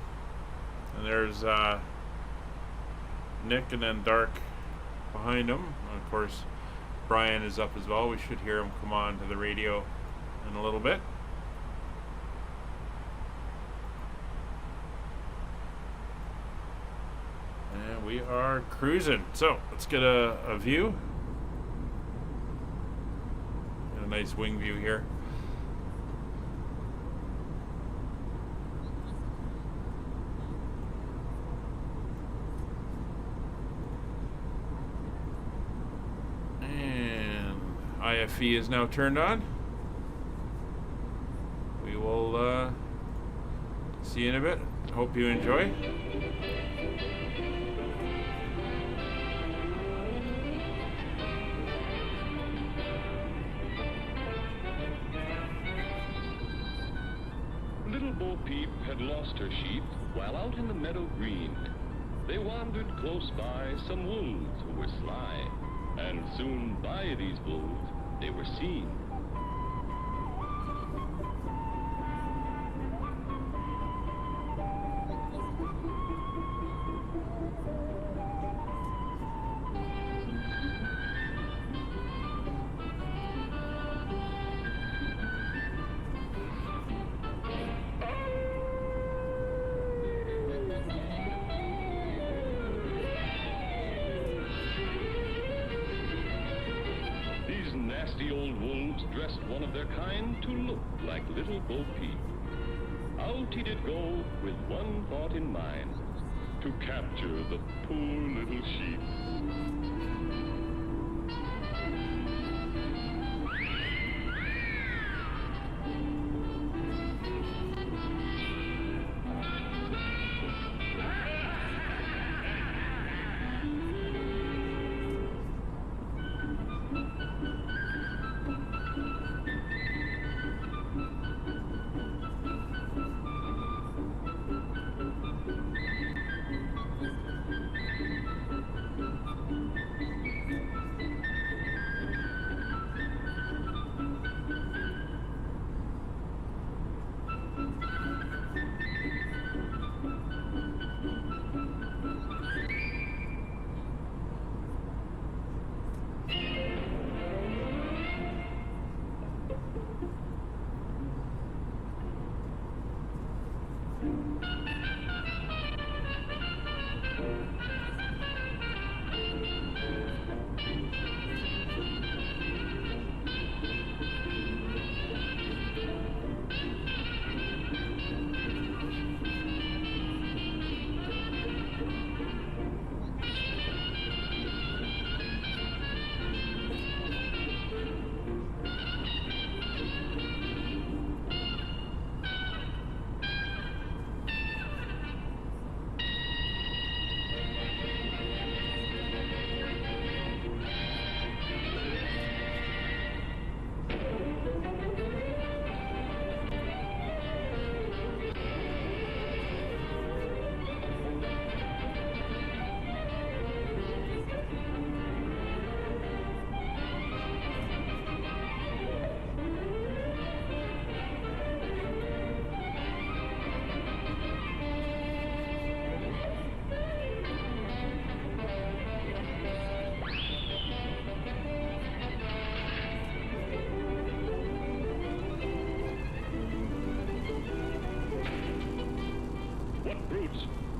And there's Nick and then Dark behind him. And of course, Brian is up as well. We should hear him come on to the radio in a little bit. And we are cruising. So let's get a view. Get a nice wing view here. IFE is now turned on. We will see you in a bit. Hope you enjoy. Little Bo Peep had lost her sheep while out in the meadow green. They wandered close by some wolves who were sly, and soon by these wolves they were seen. Nasty old wolves dressed one of their kind to look like little Bo Peep. Out he did go with one thought in mind, to capture the poor little sheep.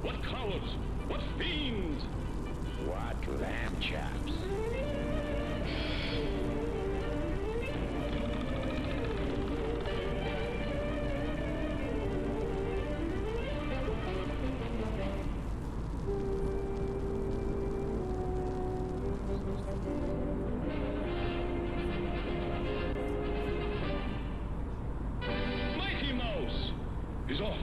What cowards? What fiends? What lamb chops? Mighty Mouse is off.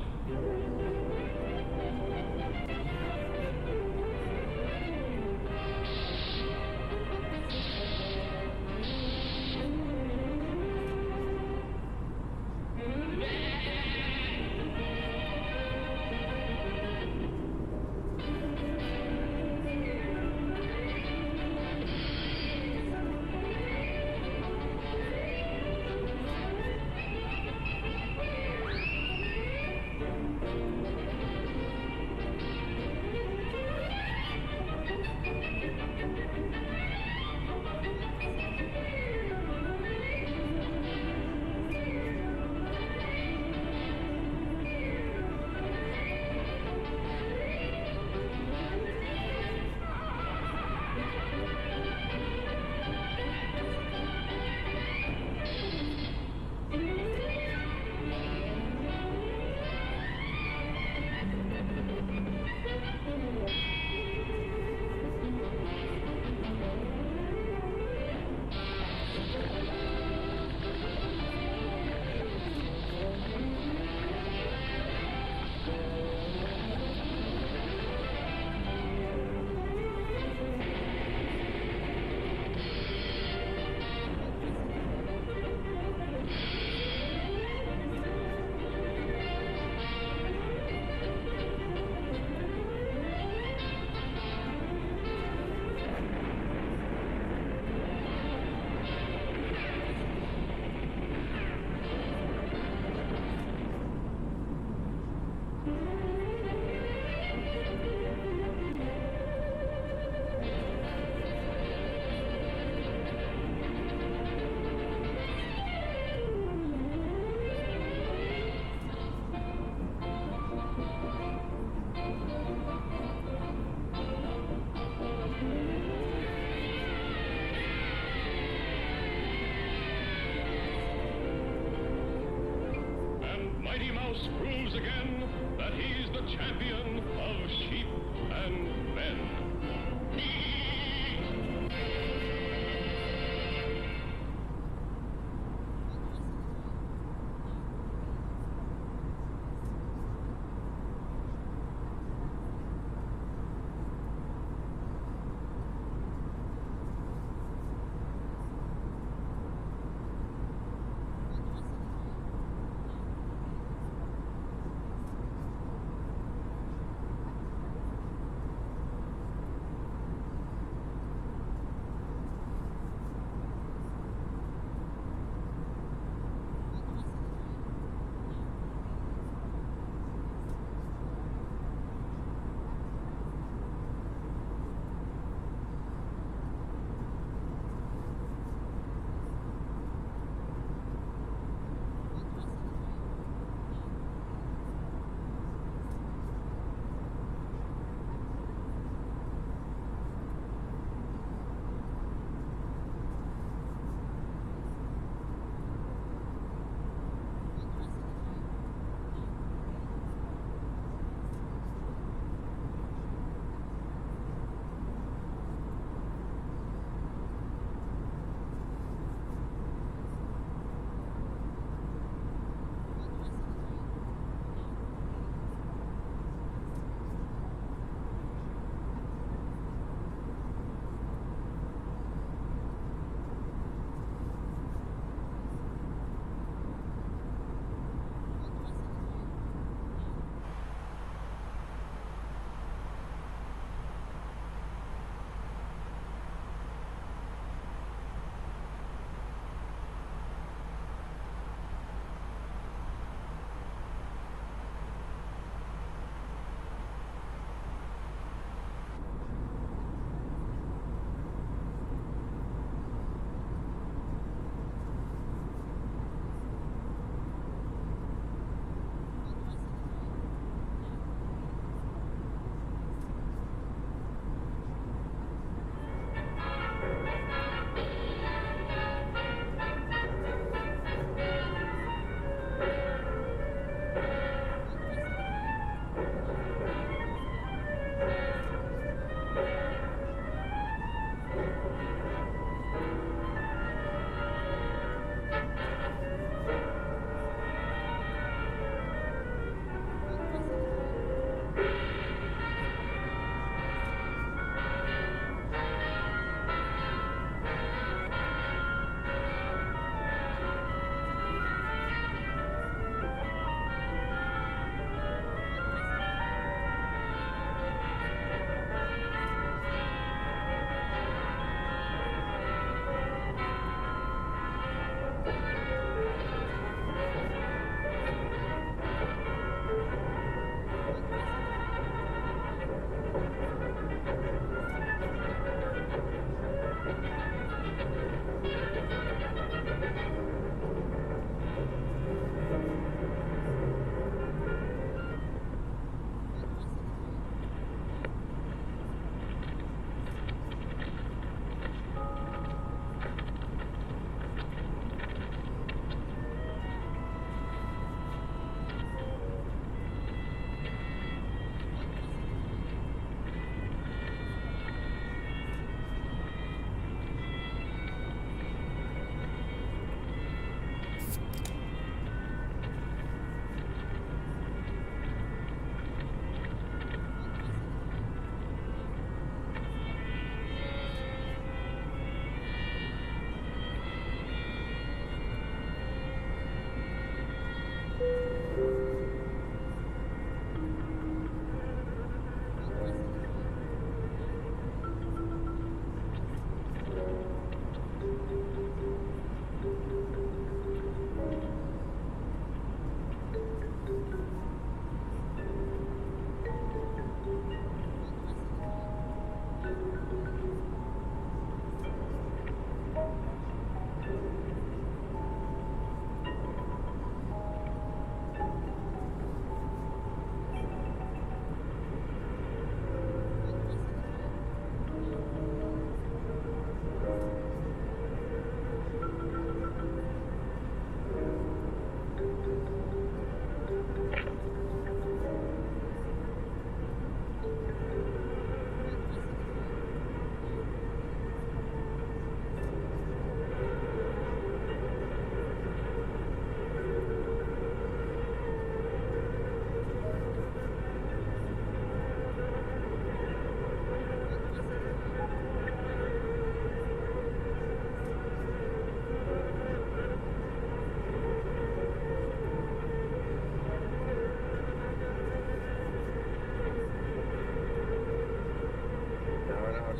Mighty Mouse proves again that he's the champion of sheep and men.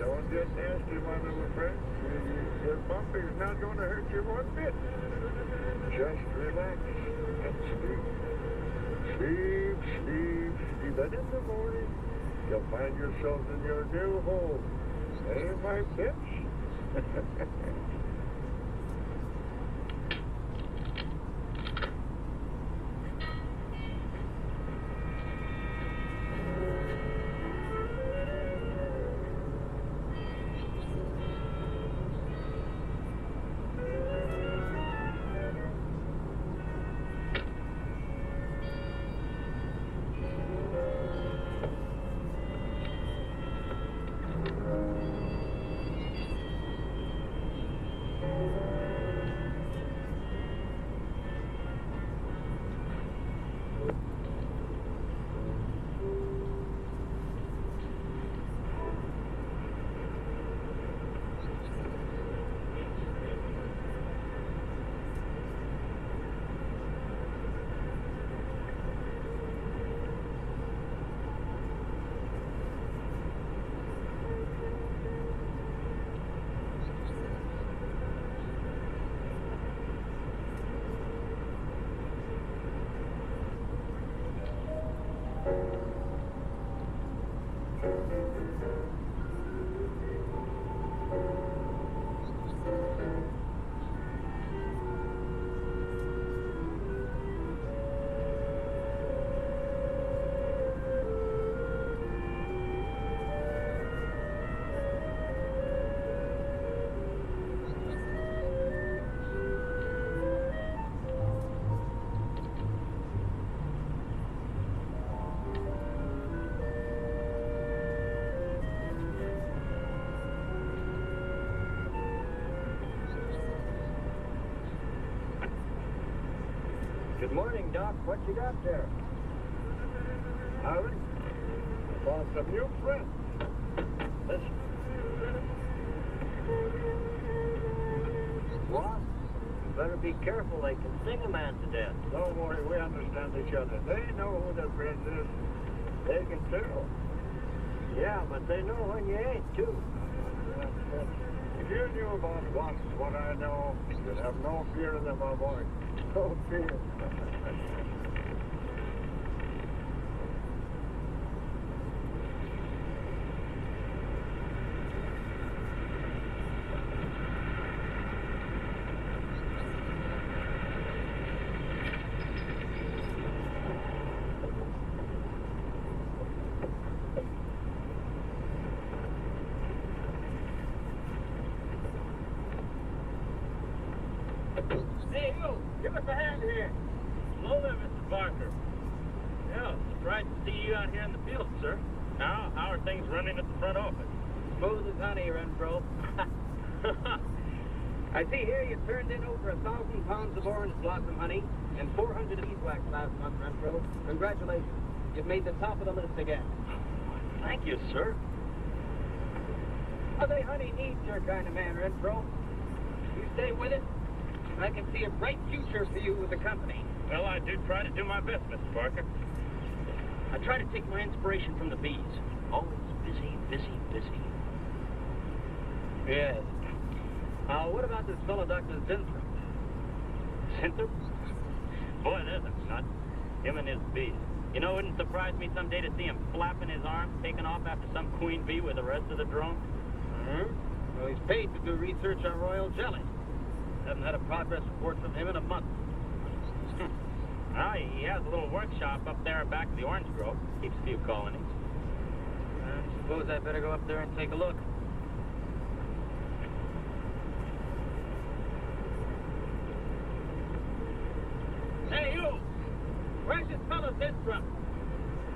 Don't get nasty, my little friend. Your bump is not going to hurt you one bit. Just relax and sleep. Sleep, sleep, sleep. And in the morning, you'll find yourself in your new home. Hey, my bitch. Good morning, Doc. What you got there? Harry, I found some new friends. Listen. What? You better be careful. They can sting a man to death. Don't worry, we understand each other. They know who their friend is. They can tell. Yeah, but they know when you ain't, too. If you knew about what I know, you'd have no fear in my voice. No fear. Hey, you! Give us a hand here. Hello there, Mr. Barker. Yeah, surprised to see you out here in the field, sir. Now, how are things running at the front office? Smooth as honey, Renfro. I see here you turned in over 1,000 pounds of orange blossom honey and 400 of beeswax last month, Renfro. Congratulations. You've made the top of the list again. Thank you, sir. Well, they honey needs your kind of man, Renfro. You stay with it, I can see a bright future for you with the company. Well, I do try to do my best, Mr. Barker. I try to take my inspiration from the bees. Always busy, busy, busy. Yes. What about this fellow, Dr. Zinthrop? Zinthrop? Boy, there's a nut. Him and his bees. You know, it wouldn't surprise me someday to see him flapping his arms, taking off after some queen bee with the rest of the drone. Well, he's paid to do research on royal jelly. Haven't had a progress report from him in a month. He has a little workshop up there back of the orange grove. Keeps a few colonies. I suppose I better go up there and take a look. Hey, you! Where's this fellow been from?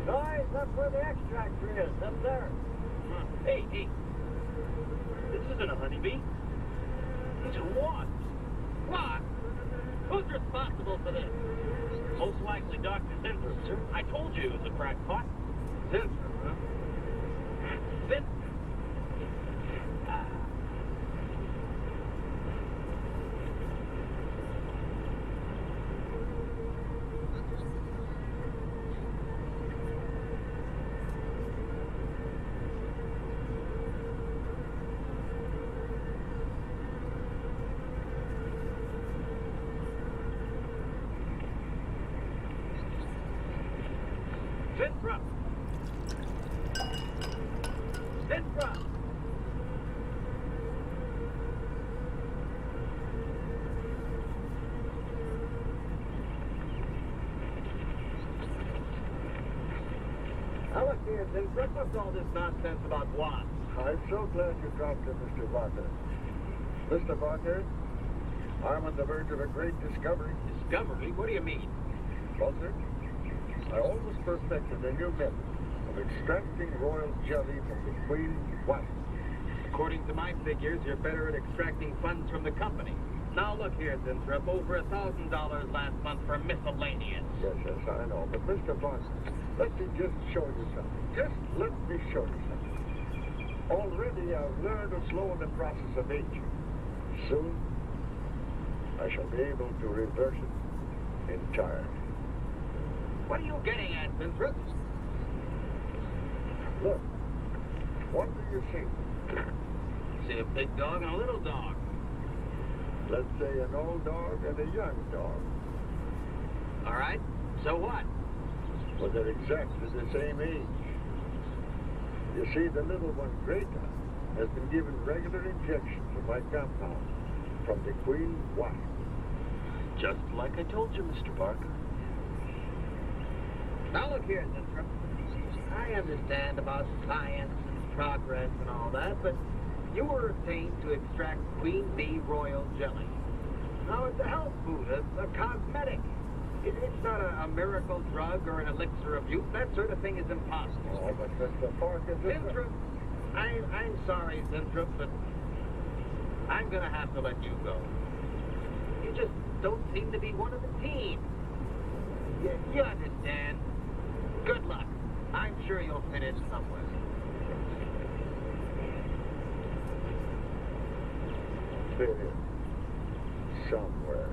Oh, he's up where the extractor is, up there. Hey, this isn't a honeybee. These are wasps. What? Who's responsible for this? Most likely Dr. Zinthrop, sir. I told you he was a crackpot. Zinthrop, huh? Zinthrop. Sintra! Now look here, Sintra, what's all this nonsense about watts? I'm so glad you dropped it, Mr. Barker. Mr. Barker, I'm on the verge of a great discovery. Discovery? What do you mean? Well, sir, I almost perfected a new method of extracting royal jelly from the queen wasp. According to my figures, you're better at extracting funds from the company. Now look here, Zinthrop, over $1,000 last month for miscellaneous. Yes, I know. But Mr. Barker, let me just show you something. Just let me show you something. Already I've learned to slow in the process of aging. Soon, I shall be able to reverse it entirely. What are you getting at, Zinthrop? Look, what do you see? See a big dog and a little dog. Let's say an old dog and a young dog. All right, so what? Well, they're exactly the same age. You see, the little one, Greta, has been given regular injections of my compound from the queen wasp. Just like I told you, Mr. Barker. Now look here, Zinthrop. I understand about science and progress and all that, but you were obtained to extract queen bee royal jelly. Now it's a health food, a cosmetic. It's not a miracle drug or an elixir of youth. That sort of thing is impossible. Oh, but Mr. Barker... Zinthrop, I'm sorry, Zinthrop, but I'm going to have to let you go. You just don't seem to be one of the team. You understand. Good luck. I'm sure you'll fit in somewhere. Fit in somewhere.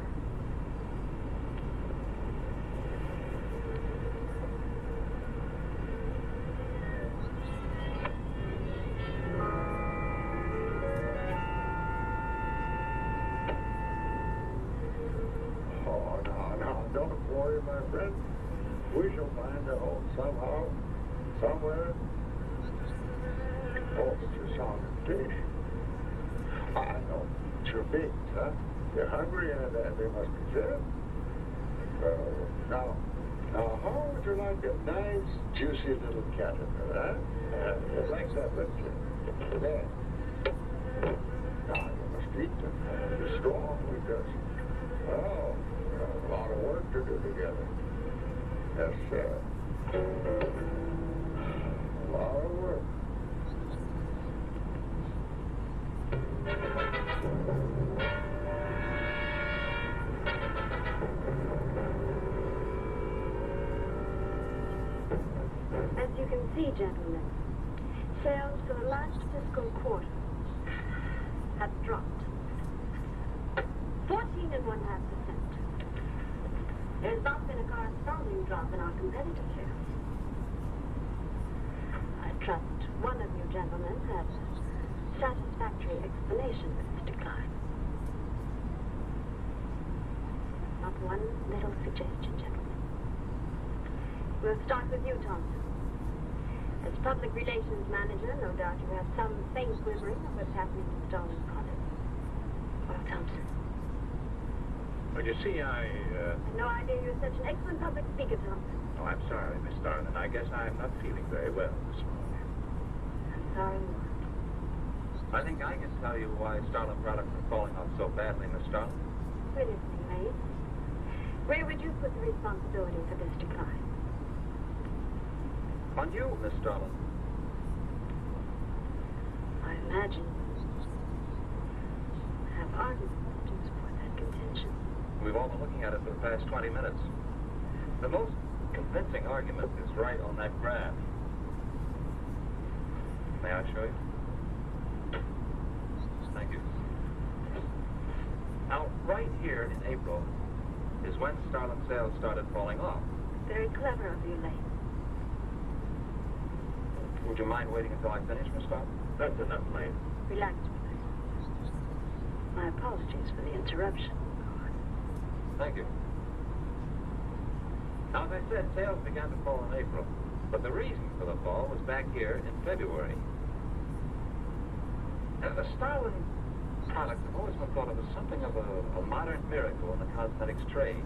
Oh, no, don't worry, my friend. We shall find a home somehow, somewhere. Oh, but you're sounding fish. I know. It's your bait, huh? You're hungry and they must be fed. Now, how would you like a nice, juicy little caterpillar, huh? You like that, don't you? There. Now, you must eat them. You're strong because, oh, we have a lot of work to do together. Yes, sir. A lot of work. As you can see, gentlemen, sales for the last fiscal quarter have dropped 14.5%. There's not been a corresponding drop in our competitive sales. I trust one of you gentlemen has a satisfactory explanation for this decline. Not one little suggestion, gentlemen. We'll start with you, Thompson. As public relations manager, no doubt you have some faint glimmering of what's happening to stolen products. Well, Thompson. Well, you see, I No idea you're such an excellent public speaker, Thompson. Oh, I'm sorry, Miss Darlin. I guess I'm not feeling very well this morning. I'm sorry. I think I can tell you why Starlin products are falling off so badly, Miss Starlin. Brilliantly made. Where would you put the responsibility for this decline? On you, Miss Starlin. I imagine I have arguments to support that contention. We've all been looking at it for the past 20 minutes. The most convincing argument is right on that graph. May I show you? Thank you. Now, right here in April is when Starlin sales started falling off. Very clever of you, Lane. Would you mind waiting until I finish, Miss Starlin? That's enough, Lane. Relax, please. My apologies for the interruption. Thank you. Now, as I said, sales began to fall in April, but the reason for the fall was back here in February. The Stalin products have always been thought of as something of a modern miracle in the cosmetics trade.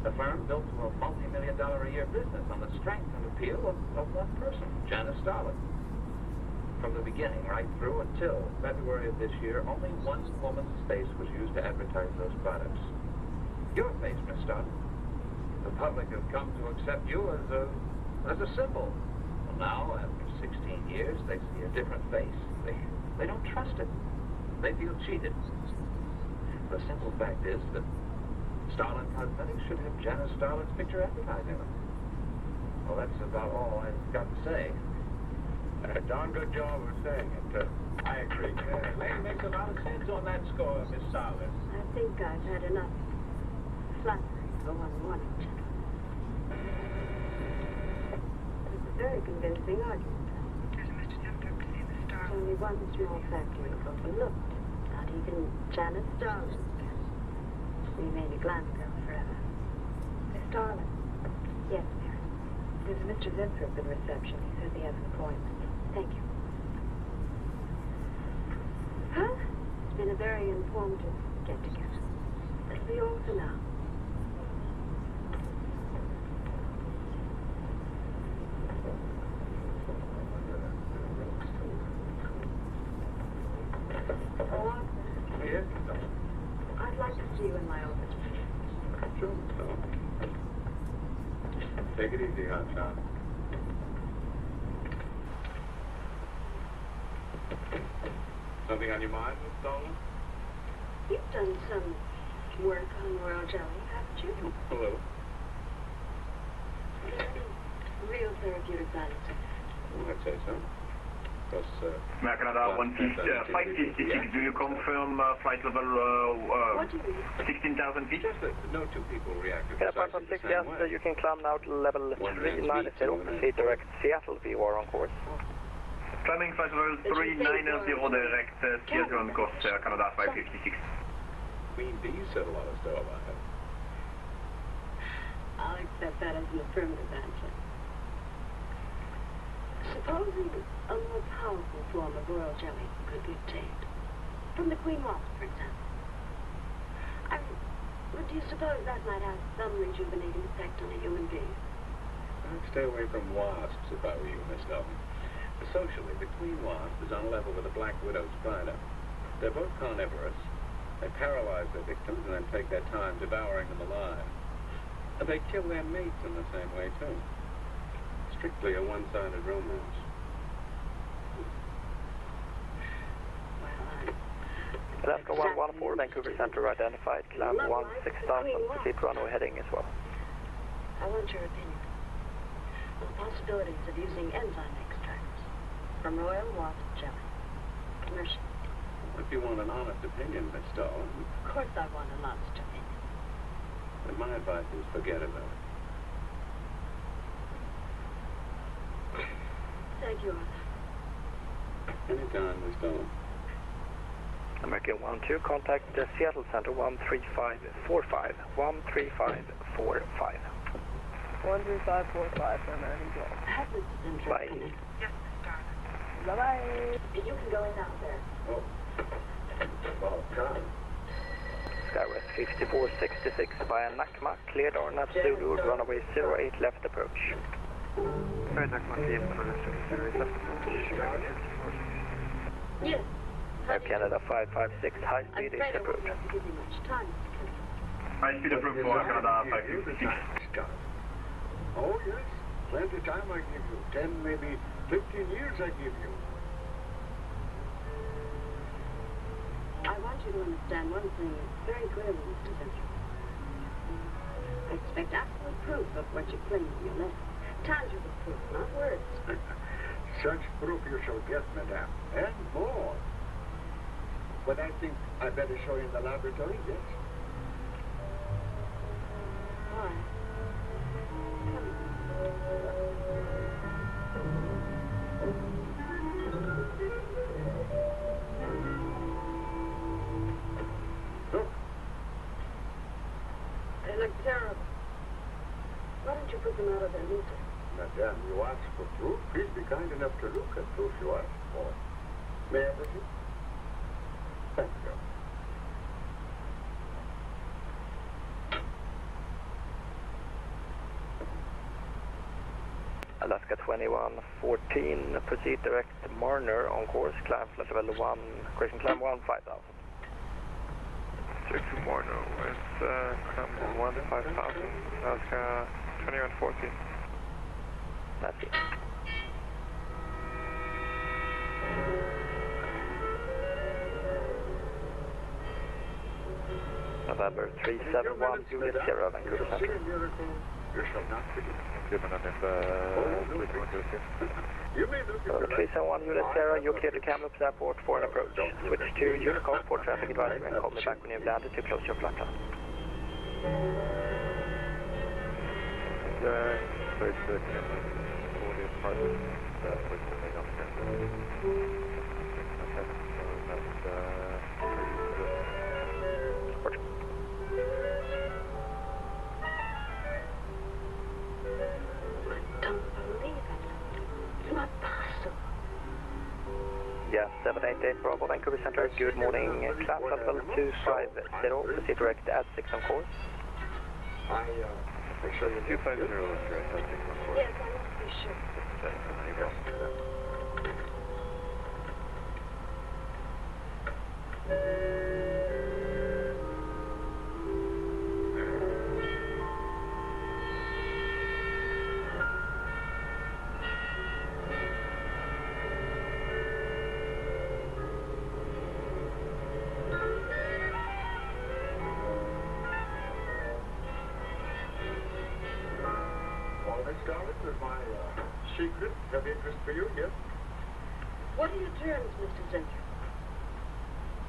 The firm built to a multi-million-dollar-a-year business on the strength and appeal of one person, Janice Stalin. From the beginning, right through until February of this year, only one woman's face was used to advertise those products. Your face, Miss Stalin. The public have come to accept you as a symbol. Well, now, after 16 years, they see a different face. They don't trust it. They feel cheated. The simple fact is that Stalin Cosmetics should have Janice Stalin's picture advertising them. Well, that's about all I've got to say. Darn good job of saying it. I agree. Lane makes a lot of sense on that score, Miss Stalin. I think I've had enough flattery for one morning, gentlemen. It's a very convincing argument. There's a Mr. Jumper to see the star. There's only one small factory overlooked. Not even Janice Stalin can remain a glam girl forever. Miss Stalin. Yes, Mary. There's a Mr. Zenthrop in reception. He says he has an appointment. Thank you. Well, it's been a very informative get-together. That'll be all for now. Yes? I'd like to see you in my office. Sure. Take it easy, Hotshot. Something on your mind, Miss Stalin? You've done some work on royal jelly, haven't you? Hello. Is there any real therapeutic value to that? I'd say so. Because, Canada 556, do you confirm flight level 16,000 feet? just that no two people reacted Canada precisely 556, the yes, same way. you can climb now to level One 390, man's feet, proceed direct Seattle, you are on course. Climbing flight level 390 direct Seattle on course, Canada 556. Queen Bee said a lot of stuff about it. I'll accept that as an affirmative answer. Supposing a more powerful form of royal jelly could be obtained, from the queen wasp, for example, would you suppose that might have some rejuvenating effect on a human being? I'd stay away from wasps if I were you, Miss Stalin. Socially, the queen wasp is on a level with a black widow spider. They're both carnivorous. They paralyze their victims and then take their time devouring them alive. And they kill their mates in the same way, too. Strictly a one-sided romance. Alaska 114, Vancouver Center identified, climb 16,000, proceed runway heading as well. I want your opinion on the possibilities of using enzyme extracts from royal wasp jelly, commercially. If you want an honest opinion, Miss Stalin, Of course I want an honest opinion. then my advice is forget about it. Thank you, Arthur. Anytime, Miss Stalin. American 12, contact the Seattle Center 13545. 13545. 13545 for American 12. Have Mrs. Zenthrop Bye. come in. Yes, Miss Stalin. Bye-bye. You can go in out there. Oh. Well, come. Skywest 5466 via Nakma, cleared or not Zulu, runway 08 left approach. Yes. Air Canada 556, high I'm speed is afraid I won't approved. be able to give you much time, Mr. Kennedy. High speed approved for Canada 556. Oh, yes. Plenty of time I give you. 10, maybe 15 years I give you. I want you to understand one thing very clearly, Mr. Zenthrop. I expect absolute proof of what you claim in your letter. Tangible proof, not words. Such proof you shall get, madame. And more. But I think I better show you in the laboratory, yes? Why? Look. They look terrible. Why don't you put them out of their misery? Madame, you ask for proof? Please be kind enough to look at proof you ask for. May I proceed? Thank you. Alaska 2114, proceed direct Marner on course, climb flight level 1, correction, climb 15000. Check to Morno, it's climb 15000, Alaska 2114. That's it. November 371, Juliet Sierra, Vancouver Center. You shall not forget. You may look at 371, Juliet Sierra, you're clear to Kamloops Airport for an approach. Switch to Unicorn for traffic advisory and call me back when you've landed to close your flight plan. Yeah, 788 Bravo, Vancouver Center. Good morning. Class level 250. Proceed direct at 6 on course. Make sure you 250 is correct, at 6 on course. Yes, I must be sure. Scarlett, is my secret of interest for you, yes? What are your terms, Mr. Zinsser?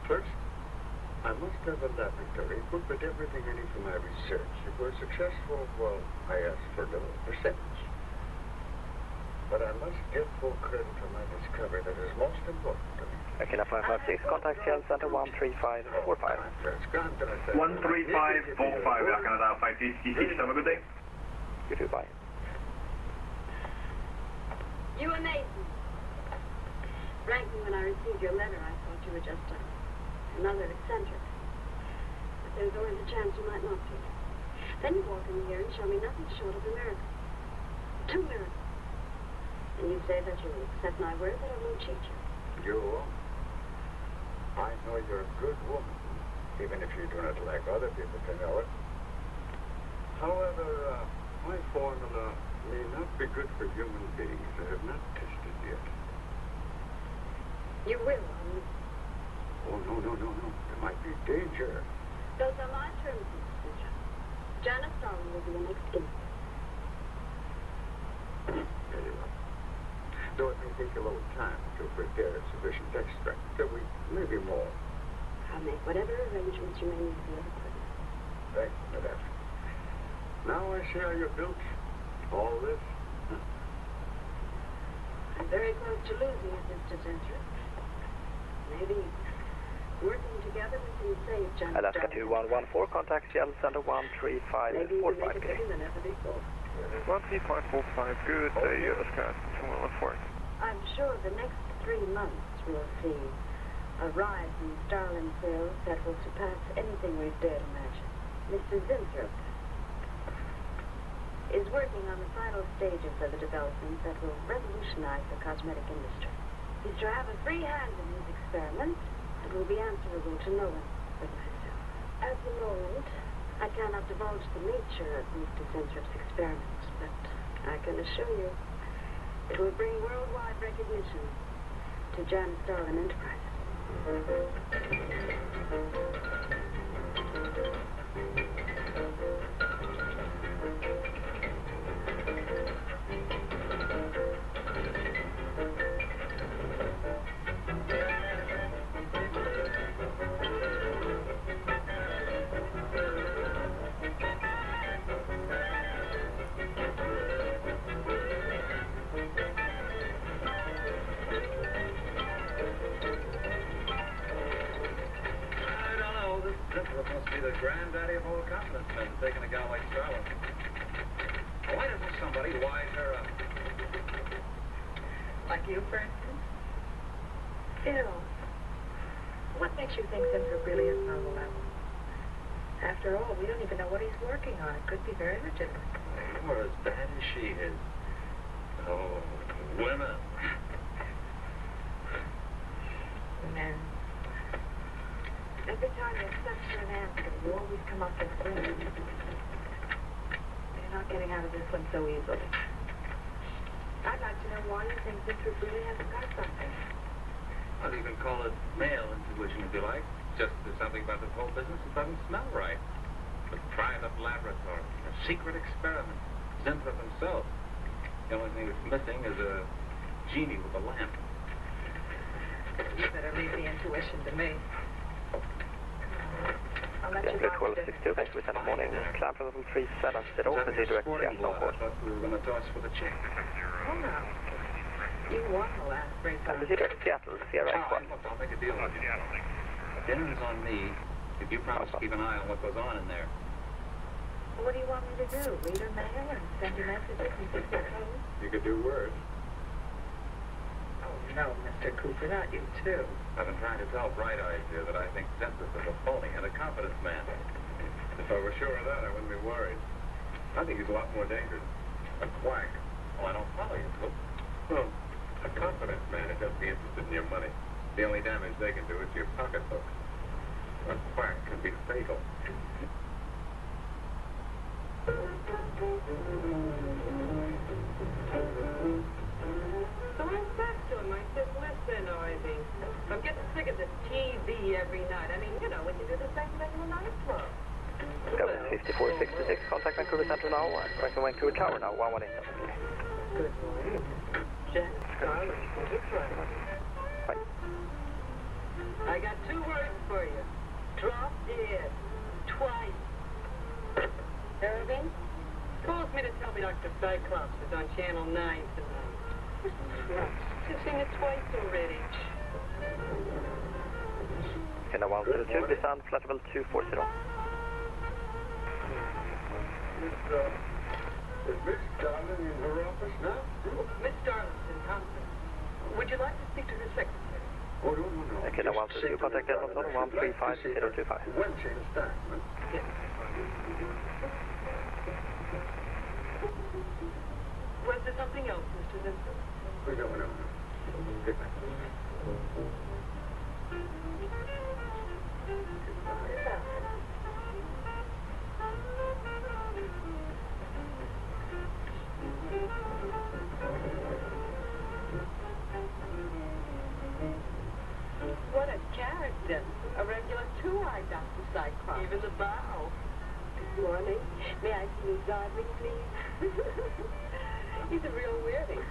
First, I must have a laboratory equipped with everything I need for my research. If we're successful, well, I ask for a little percentage. But I must get full credit for my discovery. That is most important to me. Okay, 556, contact Shell Center 13545. 13545, Canada 556, have a good day. You too, bye. You amaze me. Frankly, when I received your letter, I thought you were just another eccentric. But there's always a chance you might not be. Then you walk in here and show me nothing short of a miracle. 2 miracles. And you say that you'll accept my word that I won't cheat you. You? I know you're a good woman, even if you do not like other people to know it. However, my formula may not be good for human beings that have not tested yet. You will, on me. Oh, no. There might be danger. Those are my terms, Mr. Zinsser. Janice Darwin will be the next guest. Very well. Though it may take a little time to prepare sufficient extract, a week, maybe more. I'll make whatever arrangements you may need for your equipment. Thank you, madame. Now I see how you built all this. I'm very close to losing it, Mr. Zinsser. Maybe working together we can save Janice Alaska Darwin. 2114, contact Shell Center 13545. Maybe you can make it better than ever before. 13545, good day, Alaska 2114. I'm sure the next 3 months we'll see a rise in Starlin sales that will surpass anything we've dared imagine. Mr. Zinsser is working on the final stages of a development that will revolutionize the cosmetic industry. He's to have a free hand in his experiments and will be answerable to no one but myself. At the moment, I cannot divulge the nature of Mr. Zinsser's experiments, but I can assure you it will bring worldwide recognition to Janice Darwin Enterprises. Must be the granddaddy of all confidence men, taking a gal like Throttle. Why doesn't somebody wise her up? Like you, for instance? Phil, what makes you think things are really at normal level? After all, we don't even know what he's working on. It could be very legitimate. Or as bad as she is. Oh, women. Men. Every time they search for an answer, you always come up with women. You're not getting out of this one so easily. I'd like to know why you think Victor really hasn't got something. Well, you can call it male intuition if you like. Just there's something about this whole business that doesn't smell right. A private laboratory, a secret experiment, Zinthrop himself. The only thing that's missing is a genie with a lamp. You better leave the intuition to me. I'll let you Gambler know. 1262, thanks for the morning. Climb for level 370, proceed direct to Seattle on course. I thought we were going to toss for the check. Oh, no. You won the last race. Proceed direct to Seattle, Sierra X1. Look, I'll make a deal with you. Dinner's on me if you promise to keep an eye on what goes on in there. Well, what do you want me to do? Read her mail and send you messages and fix her code? You could do words. Oh, no, Mr. Cooper, not you, too. I've been trying to tell Bright Eyes here that I think Census is a phony and a confidence man. If I were sure of that, I wouldn't be worried. I think he's a lot more dangerous. A quack. Well, I don't follow you, Coop. Well, a confidence man is just be interested in your money. The only damage they can do is to your pocketbook. A quack can be fatal. So I said to him, I said, listen, Ivy, I'm getting sick of this TV every night. I mean, you know, when you do the same thing in a nightclub. Governor 5466, contact Vancouver Central now, correct Vancouver Tower now, 118. Good morning. Jack Scarlett, good Friday. Bye. I got 2 words for you. Drop dead. Twice. Irving? Calls me to tell me Dr. Cyclops is on Channel 9 tonight. I've seen it twice already. Kina 102, descend, flight level 240. Is Miss Darling in her office now? Miss Darling's in conference. Would you like to speak to her secretary? Oh, no. Kina 122, contact Edmonton 135025. When she'll start, man. Yes. Was there something else, Mr. Vincent? No. Good night. What a character. A regular 2-eyed Dr. Cyclops. Even the bow. Good morning. May I see you driving, please? He's a real weirdie.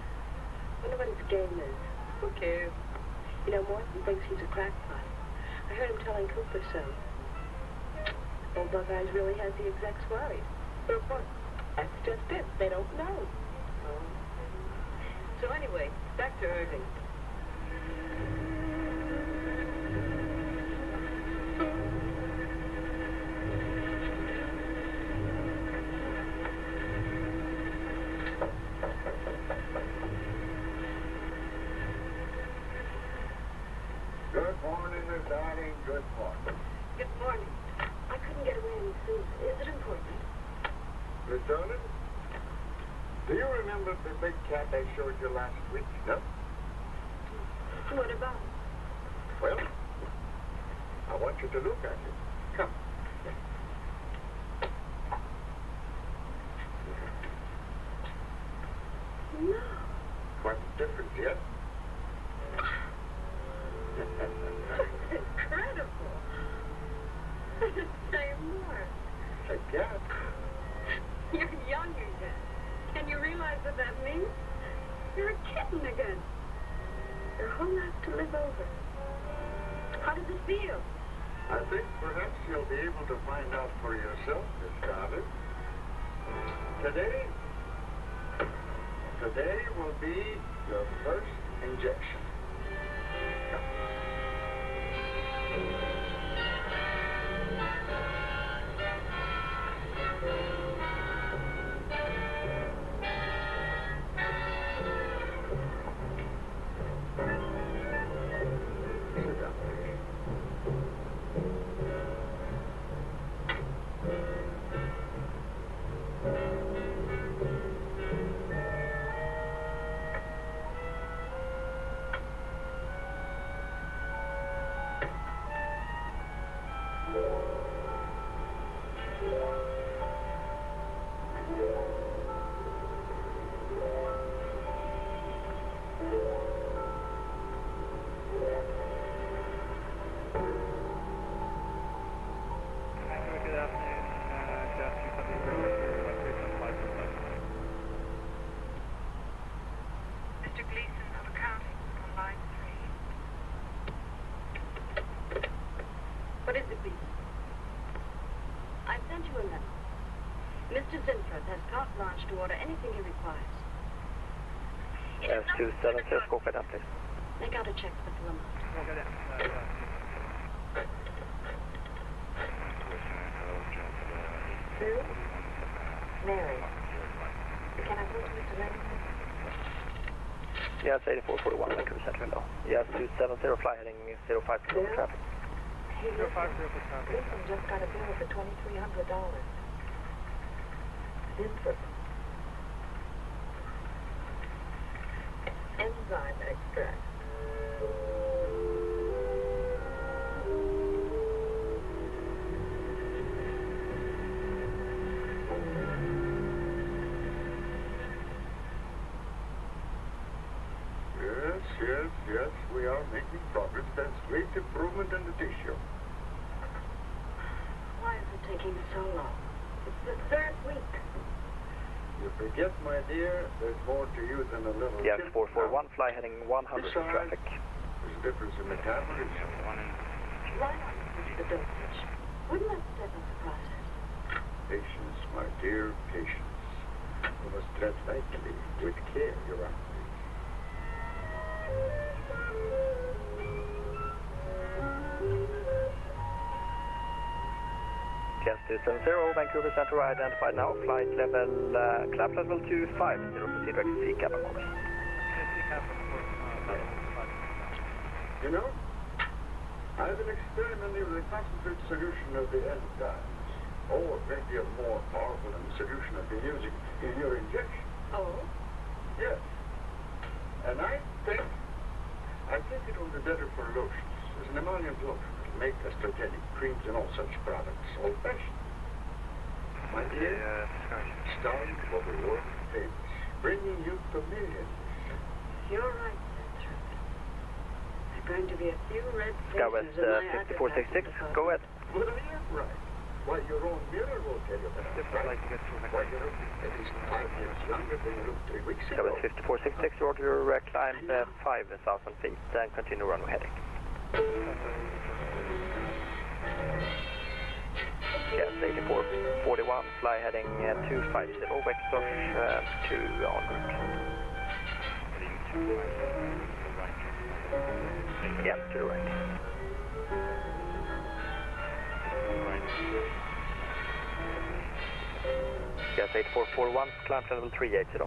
Wonder what his game is. Who cares? You know, Morton thinks he's a crackpot. I heard him telling Cooper so. Old Bug Eyes really has the execs worried. So what? That's just it. They don't know. Oh. So anyway, back to Irving. Good morning, Miss Darling. Good morning. Good morning. I couldn't get away any sooner. Is it important? Miss Darling, do you remember the big cat I showed you last week? No? What about? Well, I want you to look at it. Come. No. Quite different, yes? Incredible. Say more. A cat. You're young again. Can you realize what that means? You're a kitten again. Your whole life to live over. How does it feel? I think perhaps you'll be able to find out for yourself, Miss Darling. Today will be your first injection. order anything he requires. S270, go Quadrant, please. Make out a check for the limo. Sue? Mary. Can I go to Mr. Lennon? Yes, 8441, Vancouver Central now. Yes, 270, fly heading 050 for traffic. Hey, listen, just got a bill for $2,300. Infant. Enzyme extract. Yes, we are making progress. There's great improvement in the tissue. Why is it taking so long? It's the third week. You forget, my dear, there's more to you than a little... Yes, 441, fly heading 100 for traffic. There's a difference in metabolism. Why not use the dosage? Wouldn't that step up the process? Patience, my dear, patience. You must tread lightly, with care, Your Honor. Yes, 270, Vancouver Central identified now. Flight level, clap level 250, proceed direct to cabin course. You know, I've been experimenting with a concentrated solution of the enzymes. Or maybe a more powerful than the solution I've been using in your injection. Oh? Yes. And I think it will be better for lotions. There's an emollient lotion. It'll make estrogenic creams and all such products old-fashioned. My dear, starting for the world famous, bringing you to millions. You're right, Spencer. There are going to be a few red Skywest faces in my 5466, go ahead. Well, yeah, right. Why, your own mirror will tell you that. Right? Why, you look at least 5 years younger than you looked 3 weeks ago. Skywest 5466, order climb 5,000 feet and continue runway heading. Yes, 8441, fly heading 250, vector 2 en route. Yeah, to the right. Yes, 8441, climb level 380.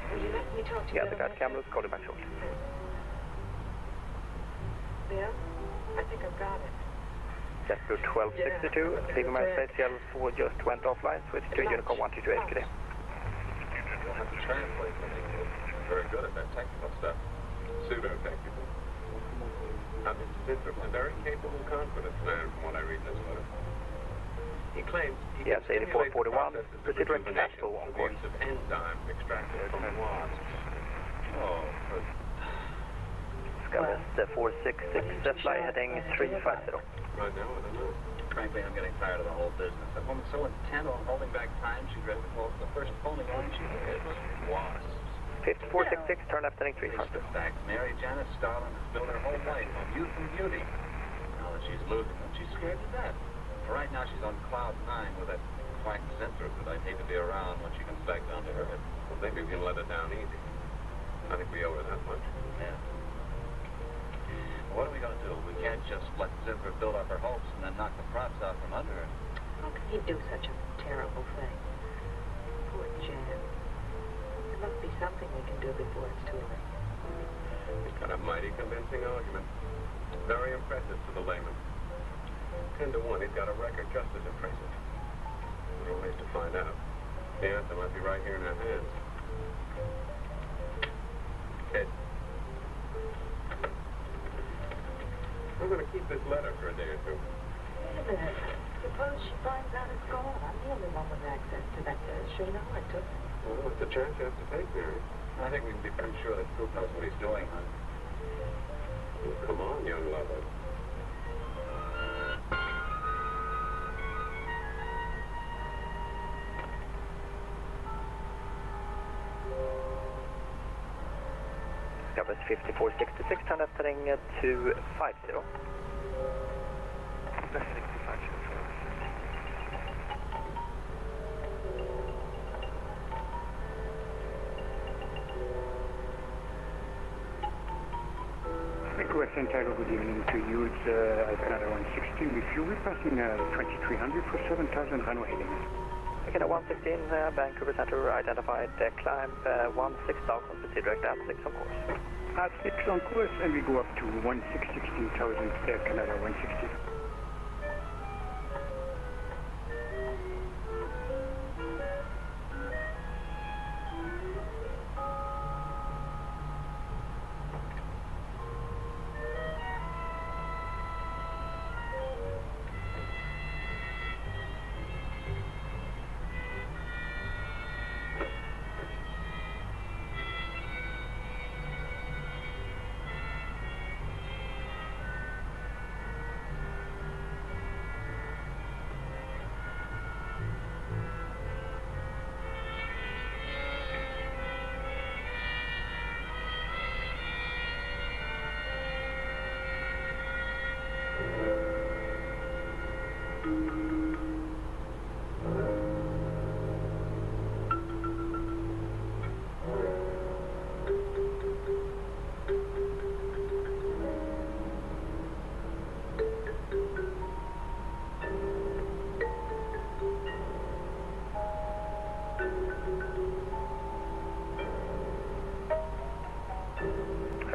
Will you let me talk to you? Yeah, the guard cameras, call you back shortly. Yeah? I think I've got it. Just go 1262, leaving my space L4 just went offline, switch to Honeycomb 122 HKD. You'll have to translate for me. Very good at that technical stuff. Pseudo-technical. Mr. Zithrop, a very capable, confident man from what I read in this letter. He claims he Yes, can stimulate the 8441, process of proceed direct rejuvenation capital on through the course. use of enzymes extracted from wasps. Oh, good. Skywest 466, fly heading 350. Right now, I don't know. Frankly, I'm getting tired of the whole business. That woman's so intent on holding back time, she'd rather call the first phony line she hits. Wasps. 5466, turn left heading 300. The fact, Mary Janice Starlin has built her whole life on youth and beauty. Now that she's losing them, she's scared to death. For right now, she's on cloud 9 with that quack Zithrop that I'd hate to be around when she comes back down to earth. Well, maybe we can let it down easy. I think we owe her that much. Yeah. What are we going to do? We can't just let Zithrop build up her hopes and then knock the props out from under her. How can he do such a terrible thing? Poor Jan. There must be something we can do before it's too late. He's got a mighty convincing argument. Very impressive to the layman. 10 to 1, he's got a record just as impressive. There are ways to find out. The answer might be right here in our hands. Ted. I'm going to keep this letter for a day or two. Wait a minute. Suppose she finds out it's gone. I'm the only one with access to that Juneau. I took it. Well, it's a chance you have to take, Mary. I think we can be pretty sure that Coop knows what he's doing, huh? Well, come on, young lover. Skyways 5466, turn left heading 250. Left 65. Request entitled good evening to you. It's Canada 116 with you. We're passing 2300 for 7000 runway heading. Canada 116, Vancouver Center, identified climb 16,000, proceed direct at 6 on course. At 6 on course, and we go up to 16,000 Canada 116.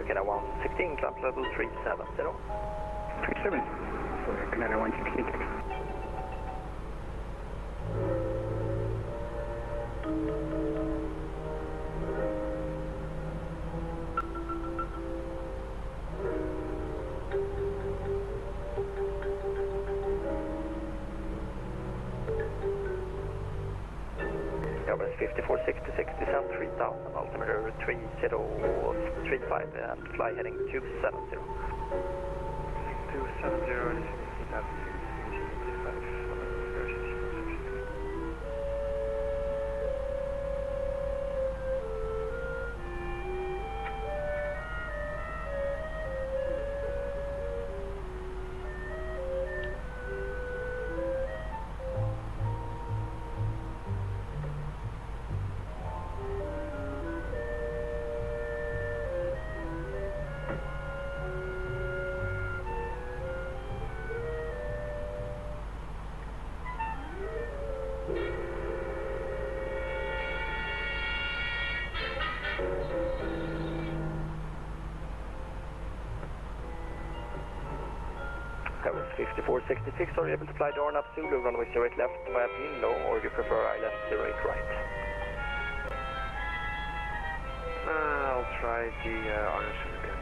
Canada 116, climb level 370. 37 for Canada 116. Skyways 5466, descend 3000, altimeter 3035, and fly heading 270. 270, Skyways 5466, are you able to fly Dorn up Zulu, runway 08 left via Juneau, or do you prefer I left 08 right? I'll try the honors again.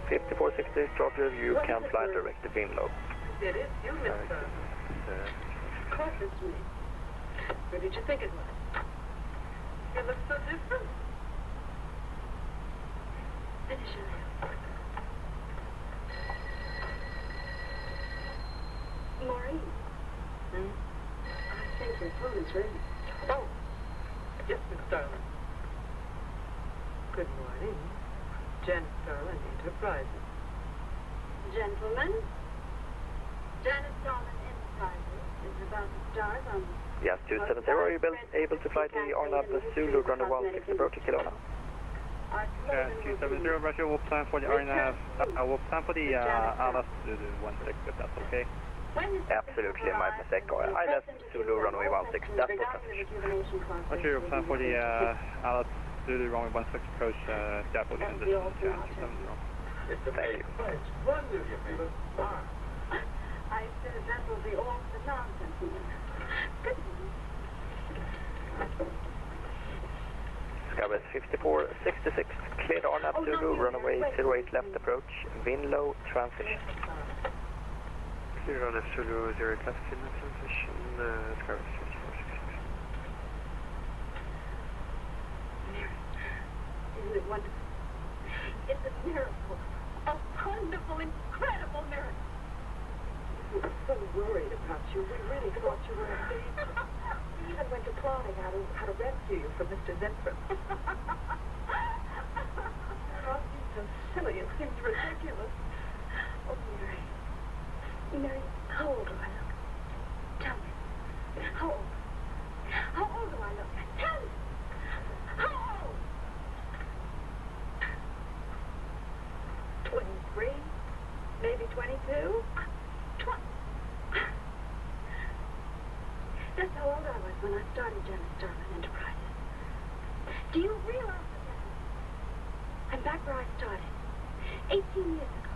5460, Roger, you can fly direct to Juneau. It is you, Mr. Of course it's me. Who did you think it was? You look so different. Finish your nails. Maureen. I think your phone is ringing. Oh, yes, Miss Starling. Good morning. Janet Starling Enterprises. Gentlemen, Janet Starling Enterprises is about to start on... Yes, 270, are you able to fly the Arnab Zulu, runway 16 approach to Kelowna? 270, Roger, we'll plan for the Arnab, we'll plan for the Alas Zulu 16, if that's okay. Absolutely, my mistake. I left Zulu, runway 16, that's for transition. Roger, we'll plan for the Alas Zulu, runway 16 approach, depot transition, 270. Thank you. I said that will be all the nonsense. Good. Skyways 5466, cleared Arnab Zulu, runway 08 left approach, Vinlow transition. Clear on left Zulu, 08 left, Vinlow transition, Skyways 5466. Isn't it wonderful? It's a miracle. A wonderful, incredible miracle. We were so worried about you. We really thought you were in danger. We even went to plotting how to rescue you from Mr. Zentrum. 22? That's how old I was when I started Jonas Starman Enterprises. Do you realize that? I'm back where I started, 18 years ago,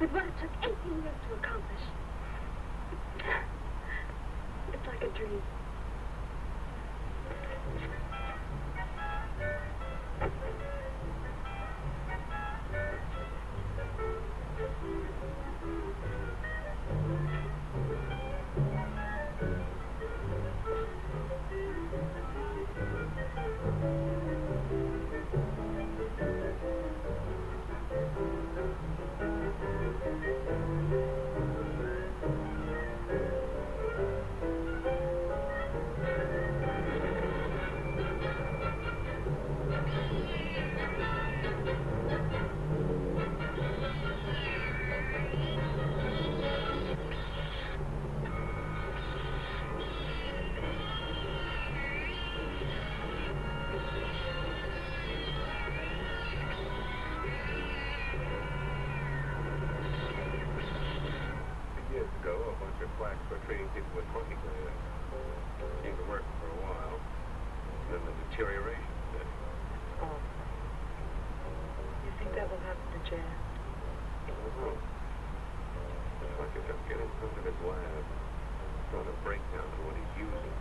with what it took 18 years to accomplish. It's like a dream. Years ago, a bunch of quacks were treating people with monkey gland. Seemed to work for a while. Then the deterioration set in. Oh. You think that will happen to Jan? I don't know. Looks like if he'll get in front of his lab, start a breakdown on what he's using.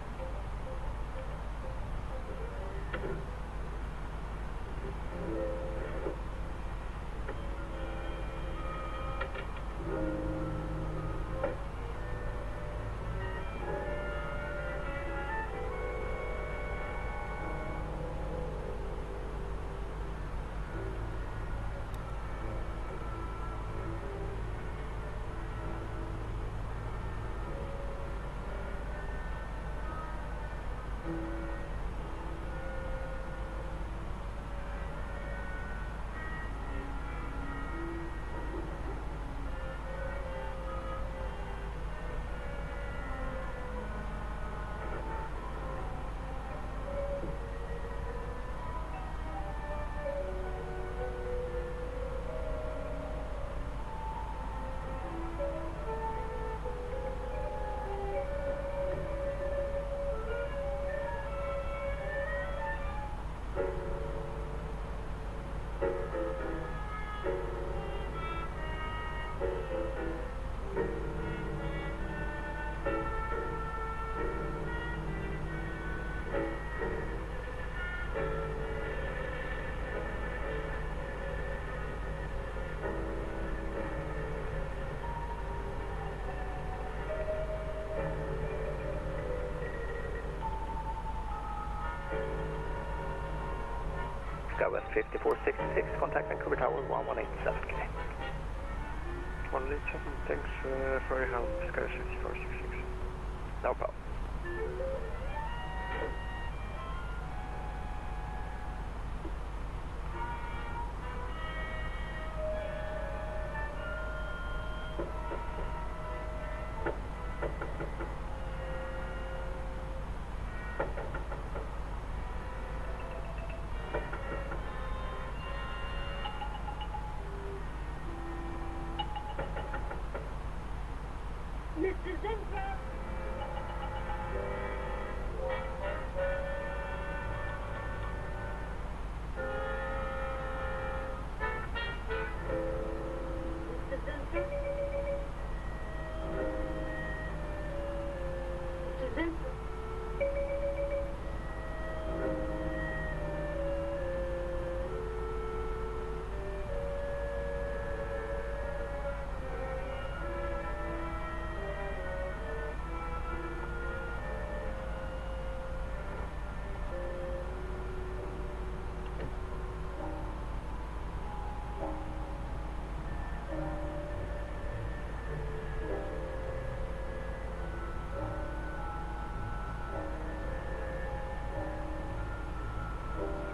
West 5466, contact Vancouver Tower 1187K. 187, thanks for your help, Sky 5466. No problem. Mr. Zinker!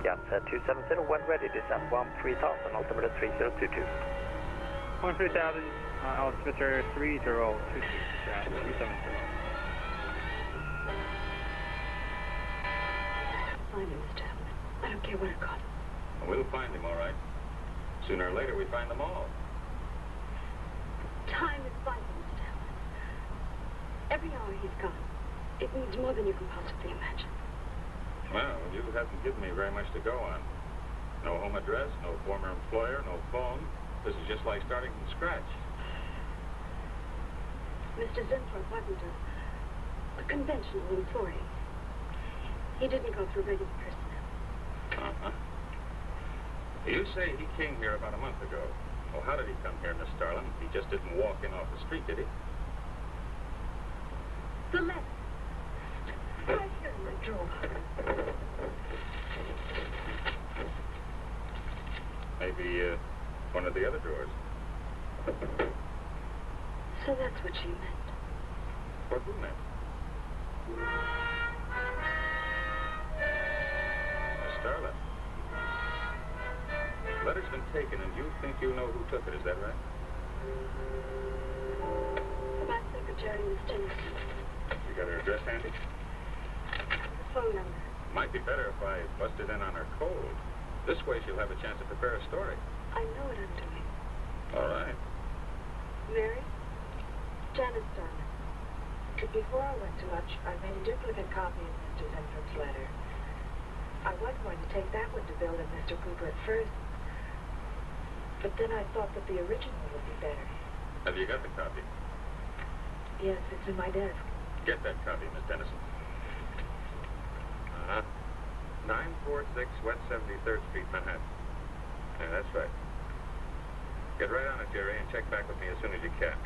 Yes, 270, when ready, descend 13,000, altimeter 3022. 13,000, altimeter 3022, 270. Find him, Mr. Chapman. I don't care what it costs. We'll find him, all right. Sooner or later, we find them all. Time is vital, Mr. Allen. Every hour he's gone, it means more than you can possibly imagine. Well, you haven't given me very much to go on. No home address, no former employer, no phone. This is just like starting from scratch. Mr. Zenthrop wasn't a conventional employee. He didn't go through regular personnel. Uh-huh. You say he came here about a month ago. Well, how did he come here, Miss Starlin? He just didn't walk in off the street, did he? The letter. Right here in my drawer. Maybe, one of the other drawers. So that's what she meant. What who meant? Miss Starlin. The letter's been taken, and you think you know who took it, is that right? My secretary, Miss Tennyson. You got her address handy? The phone number. Might be better if I busted in on her cold. This way she'll have a chance to prepare a story. I know what I'm doing. All right. Mary? Janice Starlin. Before I went to lunch, I made a duplicate copy of Mr. Zentrop's letter. I was going to take that one to Bill and Mr. Cooper at first, but then I thought that the original would be better. Have you got the copy? Yes, it's in my desk. Get that copy, Miss Dennison. 946 West 73rd Street, Manhattan. Yeah, that's right. Get right on it, Jerry, and check back with me as soon as you can.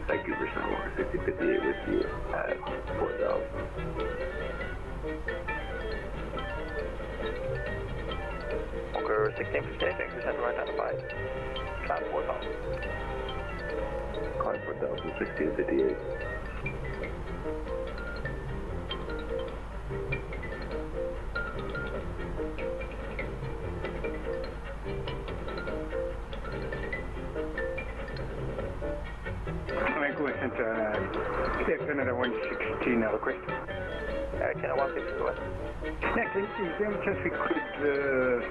Thank you for Sunwalker 6058 with you at 4000. Walker 1658, thank you, send right identified. Cloud 4000. Car 4000, 1658. Canada 116 request. Canada 116, go ahead. Next, is there any chance we could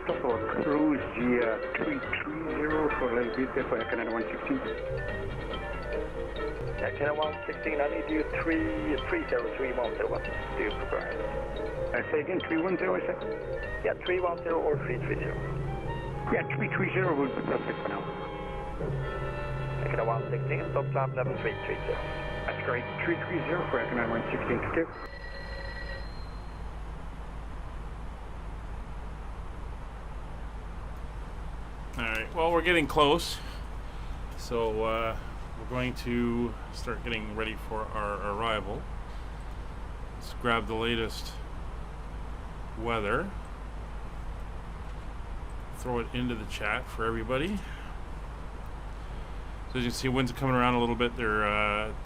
stop our cruise via 330 for a little bit there for Canada 116? Canada 116, I need you 330, what do you prefer? Say again, 310, I said? Yeah, 310 or 330. Yeah, 330 would be perfect for now. Canada 116, stop climb level 330. That's great. 330 for Canada 116 to do. Alright, well, we're getting close. So, we're going to start getting ready for our arrival. Let's grab the latest weather. Throw it into the chat for everybody. So as you can see, winds are coming around a little bit. They're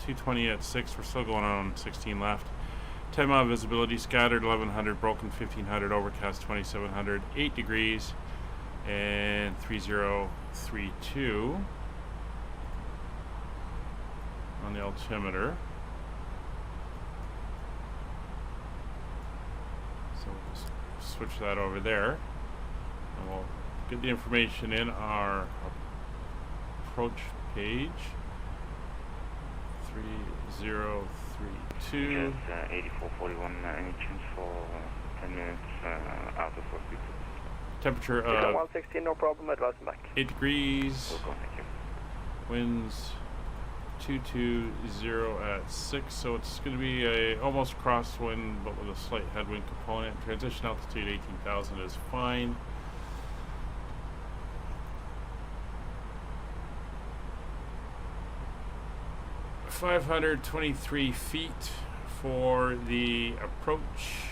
220 at 6. We're still going on 16 left. 10-mile visibility, scattered 1100, broken 1500, overcast 2700, 8 degrees, and 3032 on the altimeter. So we'll just switch that over there, and we'll get the information in our approach page. 3032. 8441, any chance for 10 minutes out of what we could. Temperature of 116, no problem, advance back. 8 degrees. Welcome, thank you. Winds 220 at 6, so it's going to be a almost crosswind but with a slight headwind component. Transition altitude 18,000 is fine. $523 feet for the approach.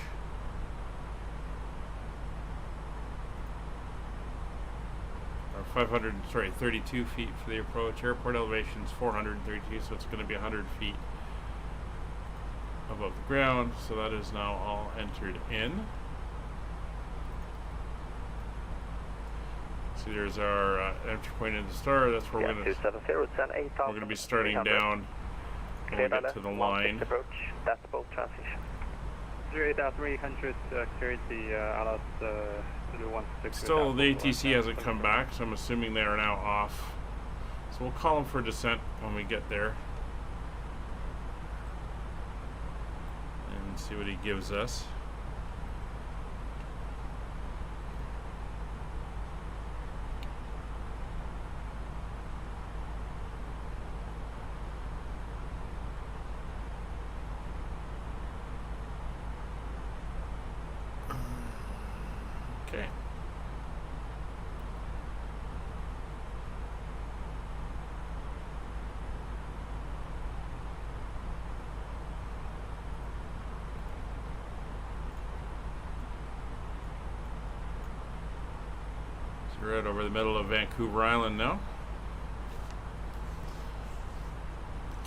32 feet for the approach. Airport elevation is 432, so it's going to be 100 feet above the ground. So that is now all entered in. See, there's our entry point in the star. That's where we're going to be starting down when we get to the line. Decibel transition. 08,300 cleared the Alice Zulu 16. Still, the ATC hasn't come back, so I'm assuming they are now off. So we'll call them for descent when we get there. And see what he gives us. Okay. So we're right over the middle of Vancouver Island now.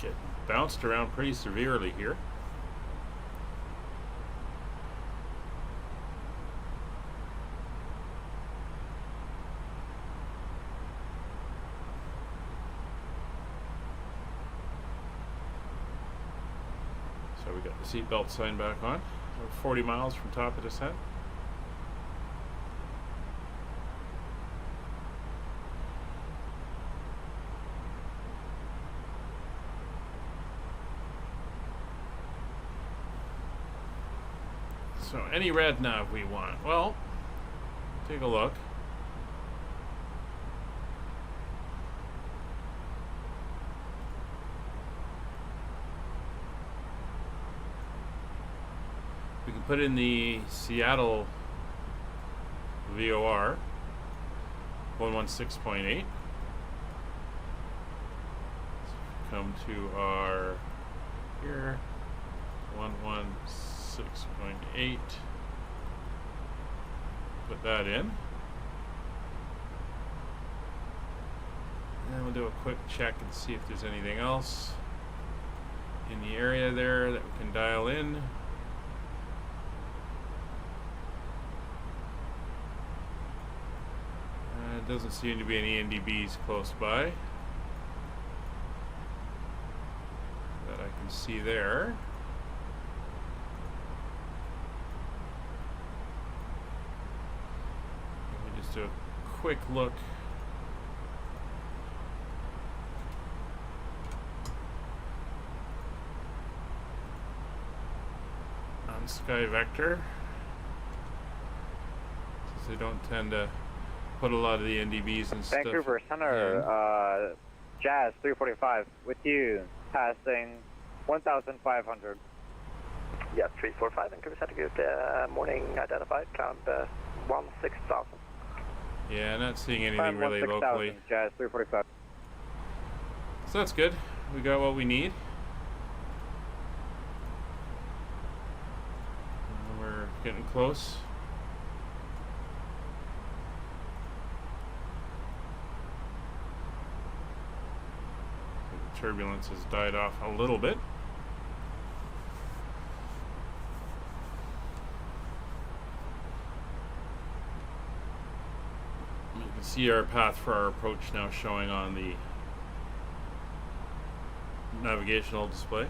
Get bounced around pretty severely here. So we got the seatbelt sign back on. We're 40 miles from top of descent. So any red nav we want? Well, take a look. We can put in the Seattle VOR 116.8. Come to our here 116.8. Put that in. And we'll do a quick check and see if there's anything else in the area there that we can dial in. Doesn't seem to be any NDBs close by that I can see there. Let me just do a quick look. On Sky Vector, since they don't tend to put a lot of the NDBs and stuff. Vancouver Center, Jazz 345 with you, passing 1,500. Yeah, 345 Vancouver Center, good morning, identified, climb 16,000. Yeah, not seeing anything really locally. Jazz 345. So that's good. We got what we need. We're getting close. Turbulence has died off a little bit. You can see our path for our approach now showing on the navigational display.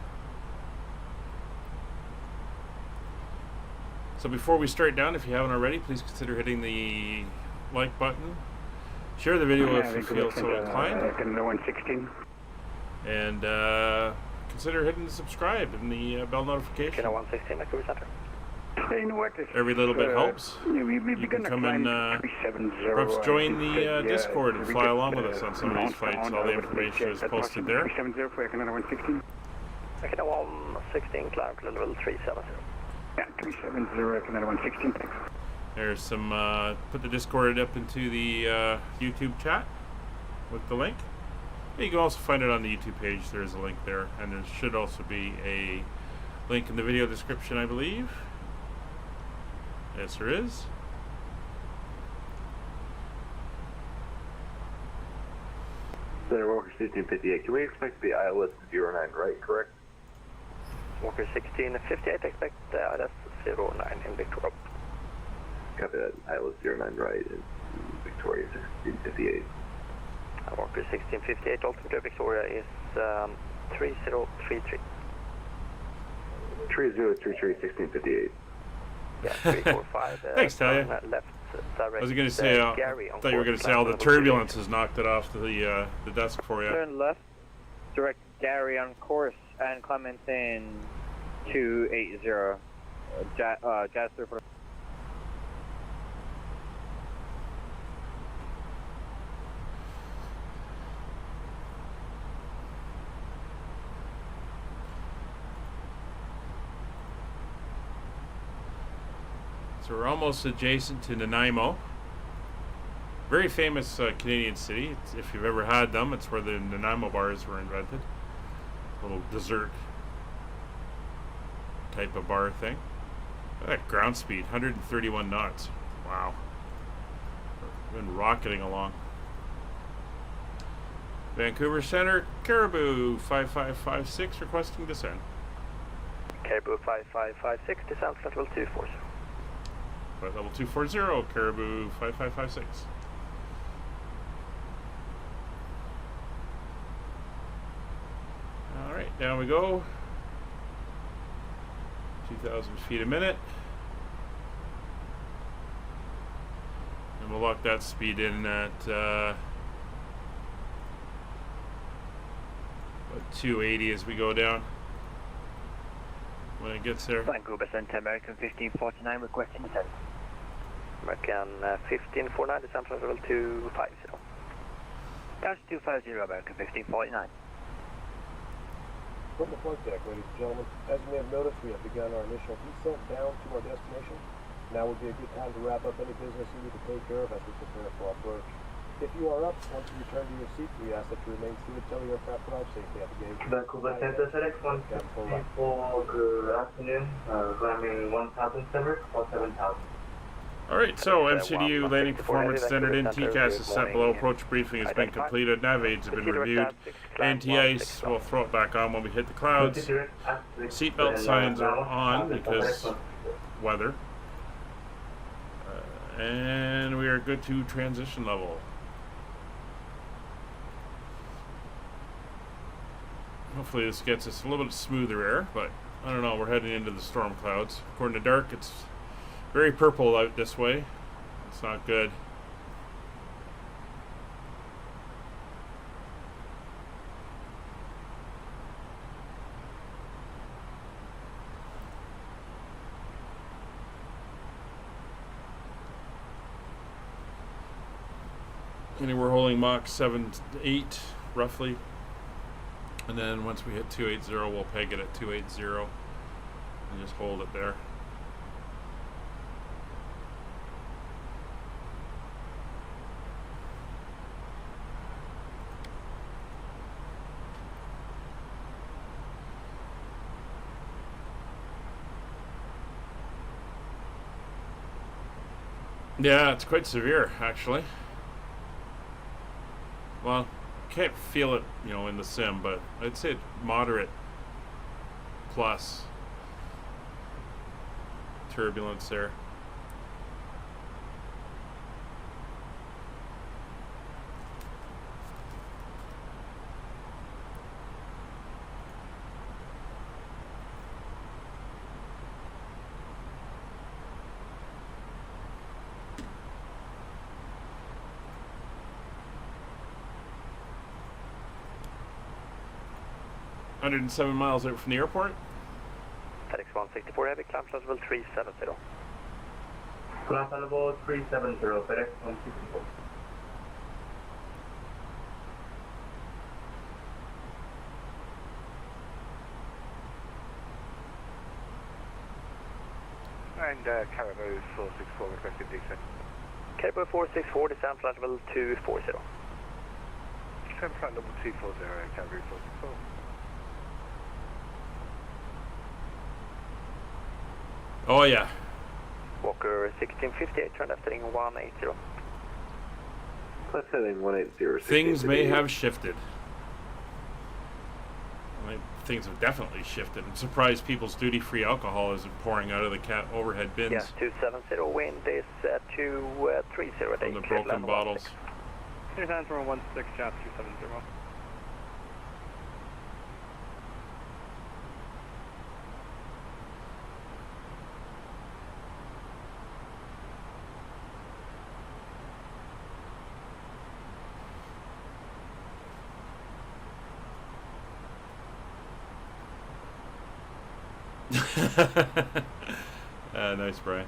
So before we start down, if you haven't already, please consider hitting the like button. Share the video if you feel so inclined. 116. And consider hitting the subscribe and the bell notification. Juneau 116, Vancouver Center. Hey, you know what? Every little bit helps. You can come and perhaps join the Discord and fly along with us on some of these flights. All the information is posted there. 370 for Canada 116. Canada 116, climb to level 370. Yeah, 370 Canada 116, thanks. There's some, put the Discord up into the YouTube chat with the link. You can also find it on the YouTube page. There's a link there, and there should also be a link in the video description, I believe. Yes, there is. Center Walker 1658, can we expect the ILS 09 right, correct? Walker 1658, expect ILS 09 in Victoria. Copy that, ILS 09 right in Victoria 1658. Walker 1658, altimeter Victoria is 3033. 3033, 1658. Yeah, 345. Thanks, Talia. Left direct. I was going to say, I thought you were going to say all the turbulence has knocked it off the desk for you. Turn left, direct Gary on course, and Clementine 280. Jazz 345. So we're almost adjacent to Nanaimo. Very famous Canadian city. If you've ever had them, it's where the Nanaimo bars were invented. A little dessert type of bar thing. Look at that ground speed, 131 knots. Wow. We've been rocketing along. Vancouver Center, Caribou 5556 requesting descent. Caribou 5556, descent level 240. Level 240, Caribou 5556. Alright, down we go. 2,000 feet a minute. And we'll lock that speed in at about 280 as we go down. When it gets there. Vancouver Center, American 1549, requesting descent. American 1549, descent level 250. That's 250, American 1549. From the flight deck, ladies and gentlemen, as you may have noticed, we have begun our initial descent down to our destination. Now would be a good time to wrap up any business you need to take care of as we prepare for approach. If you are up, once you return to your seat, we ask that you remain seated until the aircraft arrives safely at the gate. Vancouver Center, FedEx 154, good afternoon. Climbing 1,000 center or 7,000. Alright, so MCDU landing performance standard in TCAS is set below. Approach briefing has been completed. Nav aids have been reviewed. Anti-ice will throw it back on when we hit the clouds. Seatbelt signs are on because weather. And we are good to transition level. Hopefully this gets us a little bit smoother air, but I don't know, we're heading into the storm clouds. According to Dark, it's very purple out this way. It's not good. And we're holding Mach 7-8 roughly. And then once we hit 280, we'll peg it at 280 and just hold it there. Yeah, it's quite severe, actually. Well, can't feel it, you know, in the sim, but I'd say moderate plus turbulence there. $107 miles out from the airport. FedEx 1 164 Heavy, climb flight level 370. Climb flight level 370, FedEx 164. And Caribou 464 requested descent. Caribou 464, descent flight level 240. Descent flight level 240, Caribou 464. Oh yeah. Walker 1658, turn left heading 180. Left heading 180. Things may have shifted. I mean, things have definitely shifted. I'm surprised people's duty-free alcohol isn't pouring out of the overhead bins. Yes, 270, wind is 230. From the broken bottles. Clear time for 16, Jazz 270. Nice, Brian.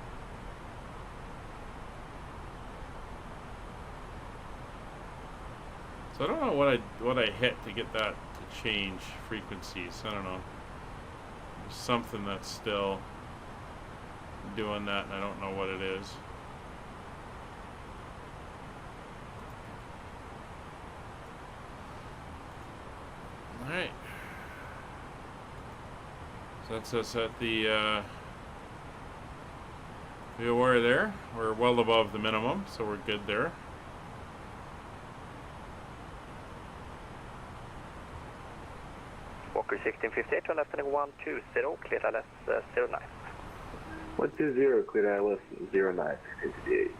So I don't know what I hit to get that to change frequencies. I don't know. There's something that's still doing that, and I don't know what it is. All right. So that's us at the be aware there. We're well above the minimum, so we're good there. Walker 1658, turn left heading 120, clear ILS 09. 120, clear ILS 09, 1658.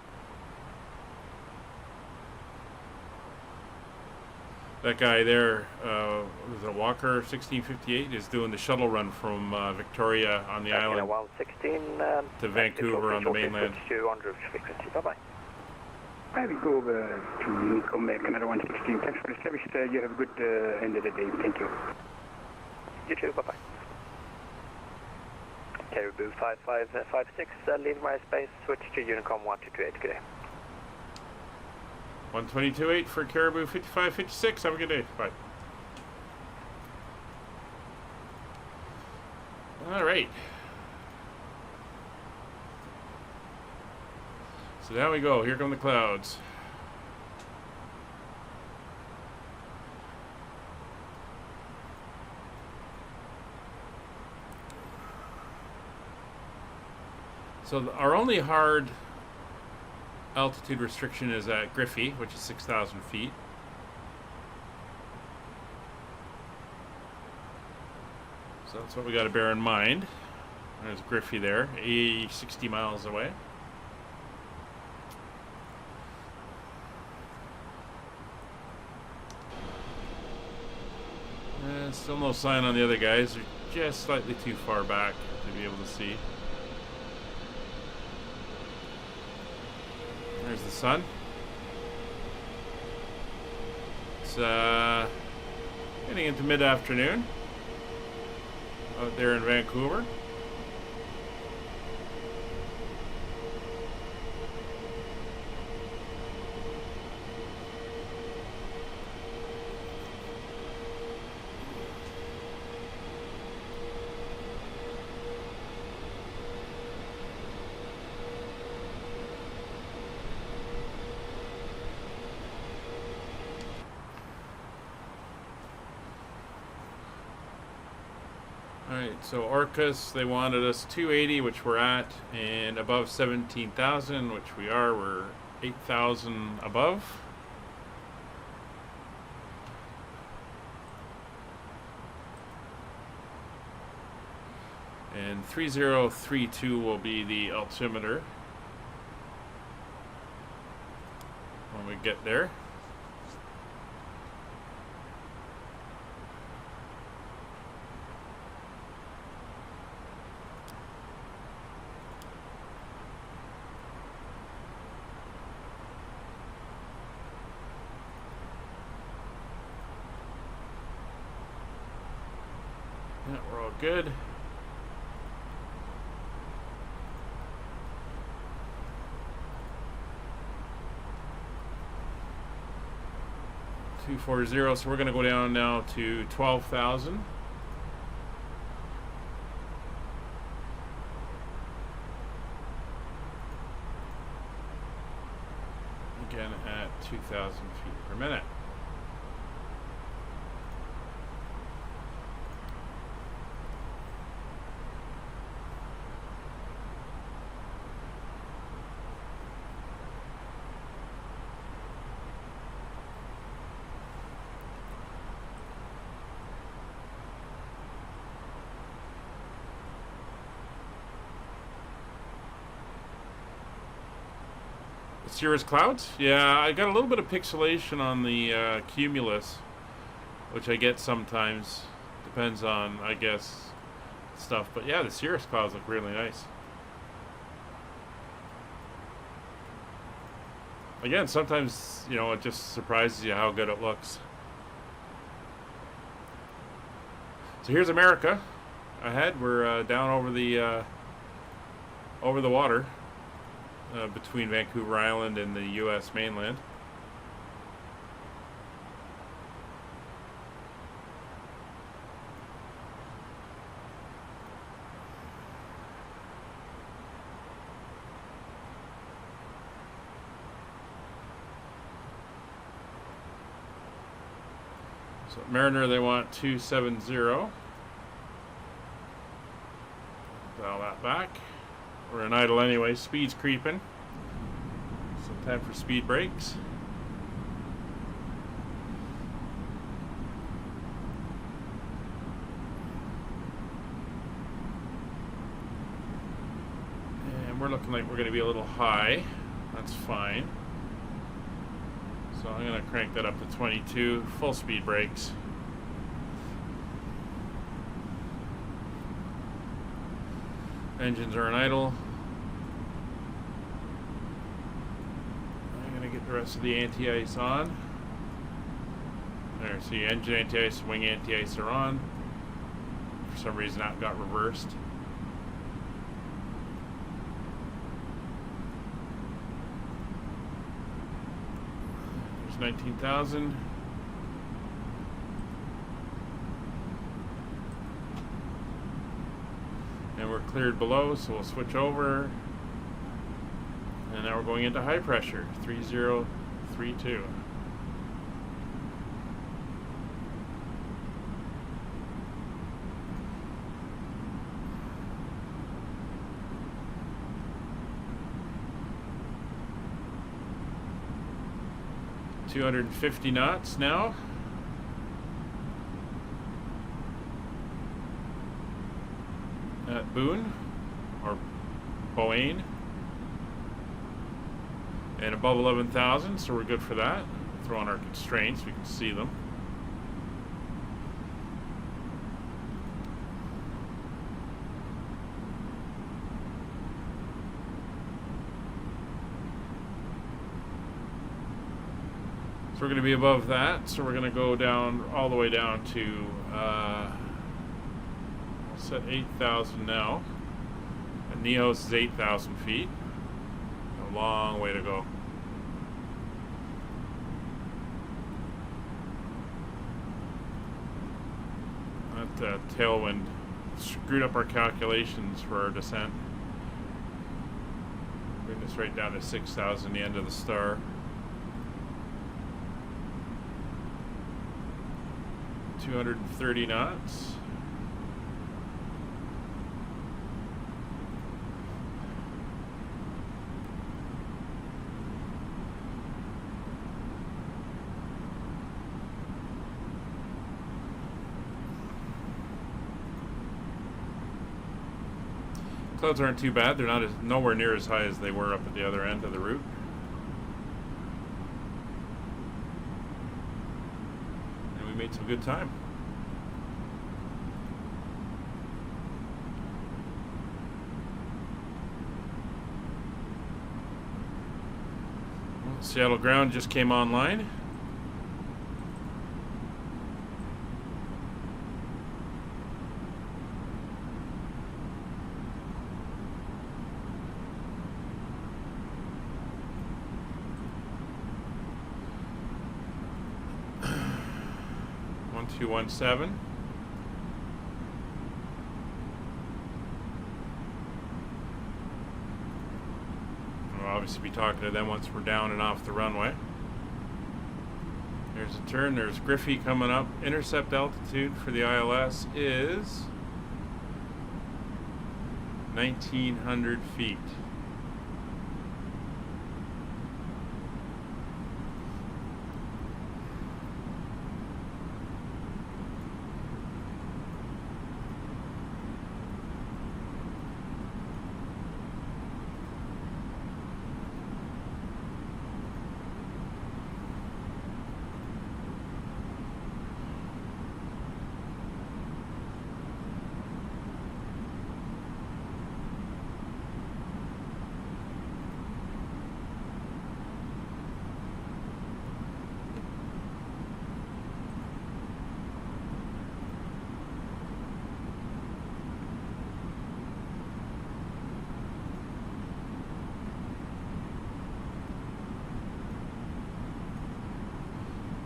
That guy there, was a Walker 1658, is doing the shuttle run from Victoria on the island 116, to Vancouver on the mainland. Bye-bye. I will go over to Honeycomb, Canada 116. Thanks for the service. You have a good end of the day. Thank you. You too. Bye-bye. Caribou 5556, leave my space, switch to Unicom 1228. Good day. 122.8 for Caribou 5556. Have a good day. Bye. All right. So down we go. Here come the clouds. So our only hard altitude restriction is at Griffey, which is 6,000 feet. So that's what we got to bear in mind. There's Griffey there, 60 miles away. Still no sign on the other guys. They're just slightly too far back to be able to see. There's the sun. It's getting into mid-afternoon out there in Vancouver. Alright, so Orcas, they wanted us 280, which we're at, and above 17,000, which we are. We're 8,000 above. And 3032 will be the altimeter when we get there. Yeah, we're all good. 240, so we're going to go down now to 12,000. Again at 2,000 feet per minute. Cirrus clouds? Yeah, I got a little bit of pixelation on the cumulus, which I get sometimes. Depends on, I guess, stuff. But yeah, the cirrus clouds look really nice. Again, sometimes, you know, it just surprises you how good it looks. So here's America ahead. We're down over the water. Between Vancouver Island and the U.S. mainland. So Mariner, they want 270. Dial that back. We're in idle anyway. Speed's creeping. So time for speed brakes. And we're looking like we're going to be a little high. That's fine. So I'm going to crank that up to 22. Full speed brakes. Engines are in idle. I'm going to get the rest of the anti-ice on. There, see, engine anti-ice, wing anti-ice are on. For some reason that got reversed. There's 19,000. And we're cleared below, so we'll switch over. And now we're going into high pressure, 3032. $250 knots now. At Boone, or PAJN, and above 11,000, so we're good for that. Throw on our constraints, we can see them. So we're going to be above that, so we're going to go down, all the way down to set 8,000 now. And Neos is 8,000 feet. A long way to go. That tailwind screwed up our calculations for our descent. Bring this right down to 6,000, the end of the star. $230 knots. Clouds aren't too bad. They're not nowhere near as high as they were up at the other end of the route. And we made some good time. Well, Seattle ground just came online. 1217. We'll obviously be talking to them once we're down and off the runway. There's a turn. There's Griffey coming up. Intercept altitude for the ILS is 1,900 feet.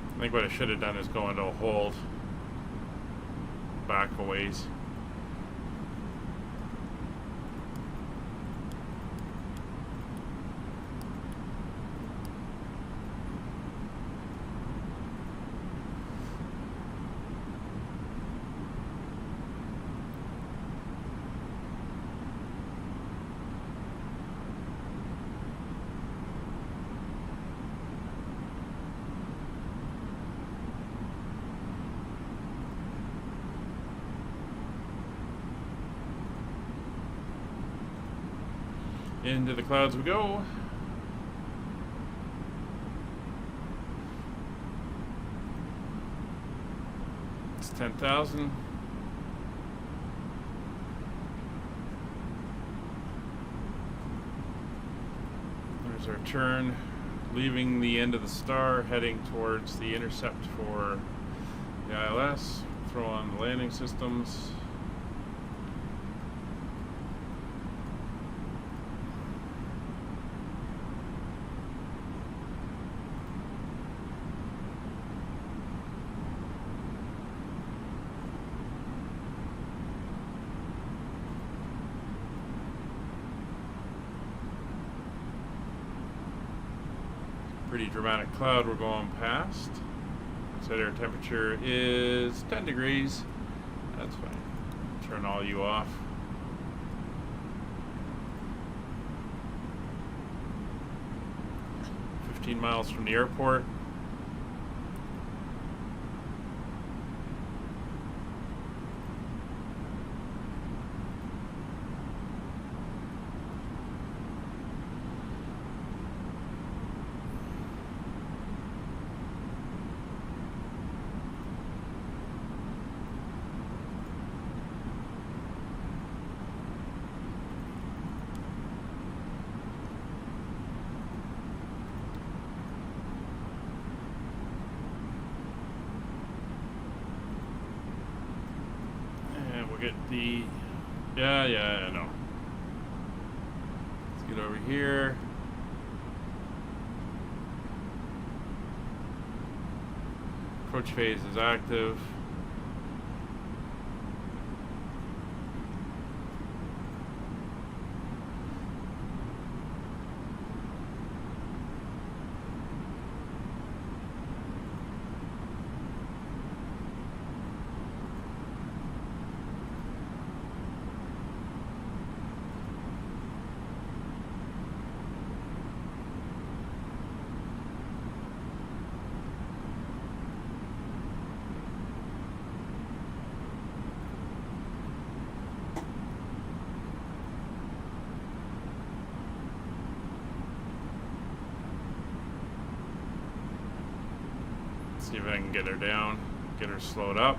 I think what I should have done is go into a hold back a ways. Into the clouds we go. It's 10,000. There's our turn, leaving the end of the star, heading towards the intercept for the ILS. Throw on the landing systems. Pretty dramatic cloud we're going past. Outside air temperature is 10 degrees. That's fine. Turn all you off. $15 miles from the airport. Get the yeah, I know. Let's get over here. Approach phase is active. See if I can get her down, get her slowed up.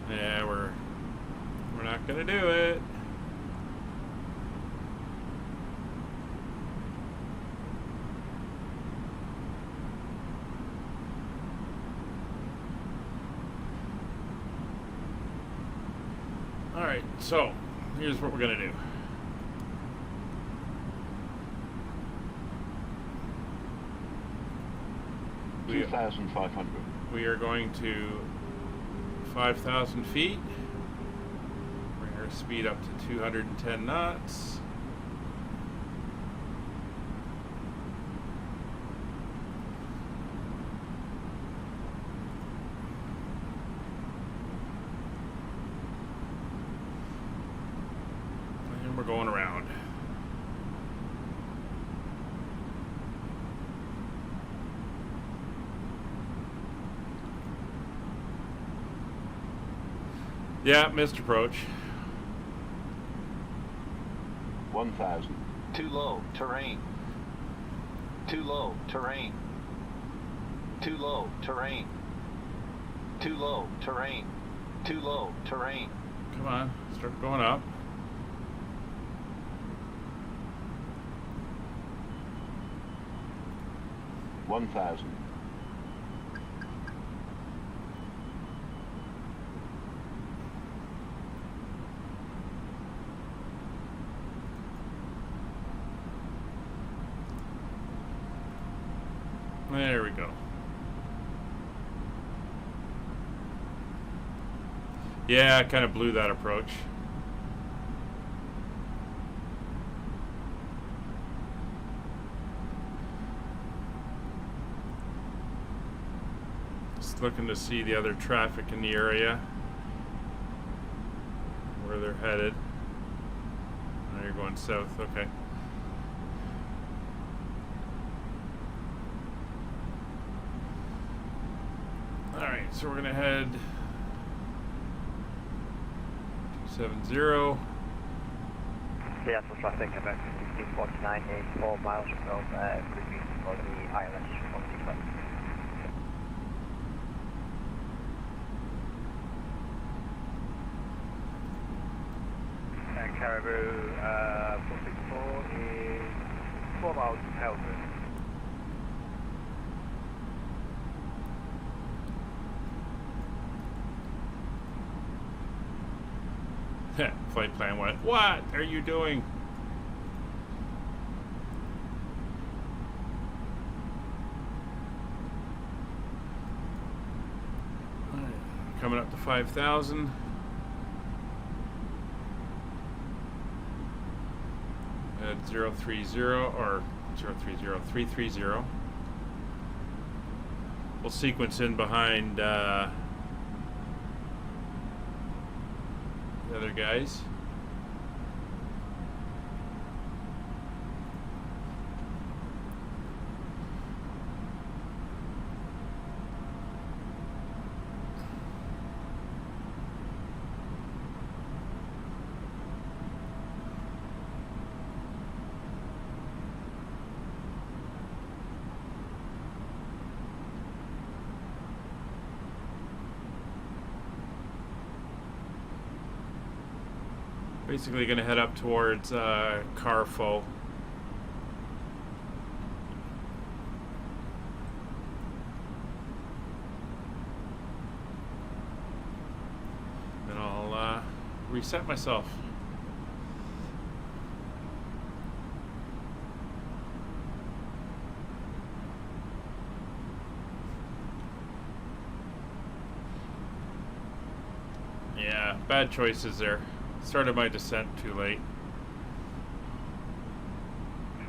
Yeah, we're not gonna do it. Alright, so here's what we're going to do. We 2,500. We are going to 5,000 feet. Bring our speed up to 210 knots. And we're going around. Yeah, missed approach. 1,000. Too low, terrain. Too low, terrain. Too low, terrain. Too low, terrain. Too low, terrain. Come on, start going up. $1,000. There we go. Yeah, I kind of blew that approach. Just looking to see the other traffic in the area, where they're headed. Oh, you're going south, okay. Alright, so we're going to head 270. Seattle traffic about 1649 is 4 miles from Cruise for the ILS 165. And Caribou 464 is 4 miles from Helton. Flight plan went, what are you doing? Right. Coming up to 5,000. At 030 or 330. We'll sequence in behind the other guys. Basically going to head up towards Carfo. Then I'll reset myself. Yeah, bad choices there. Started my descent too late.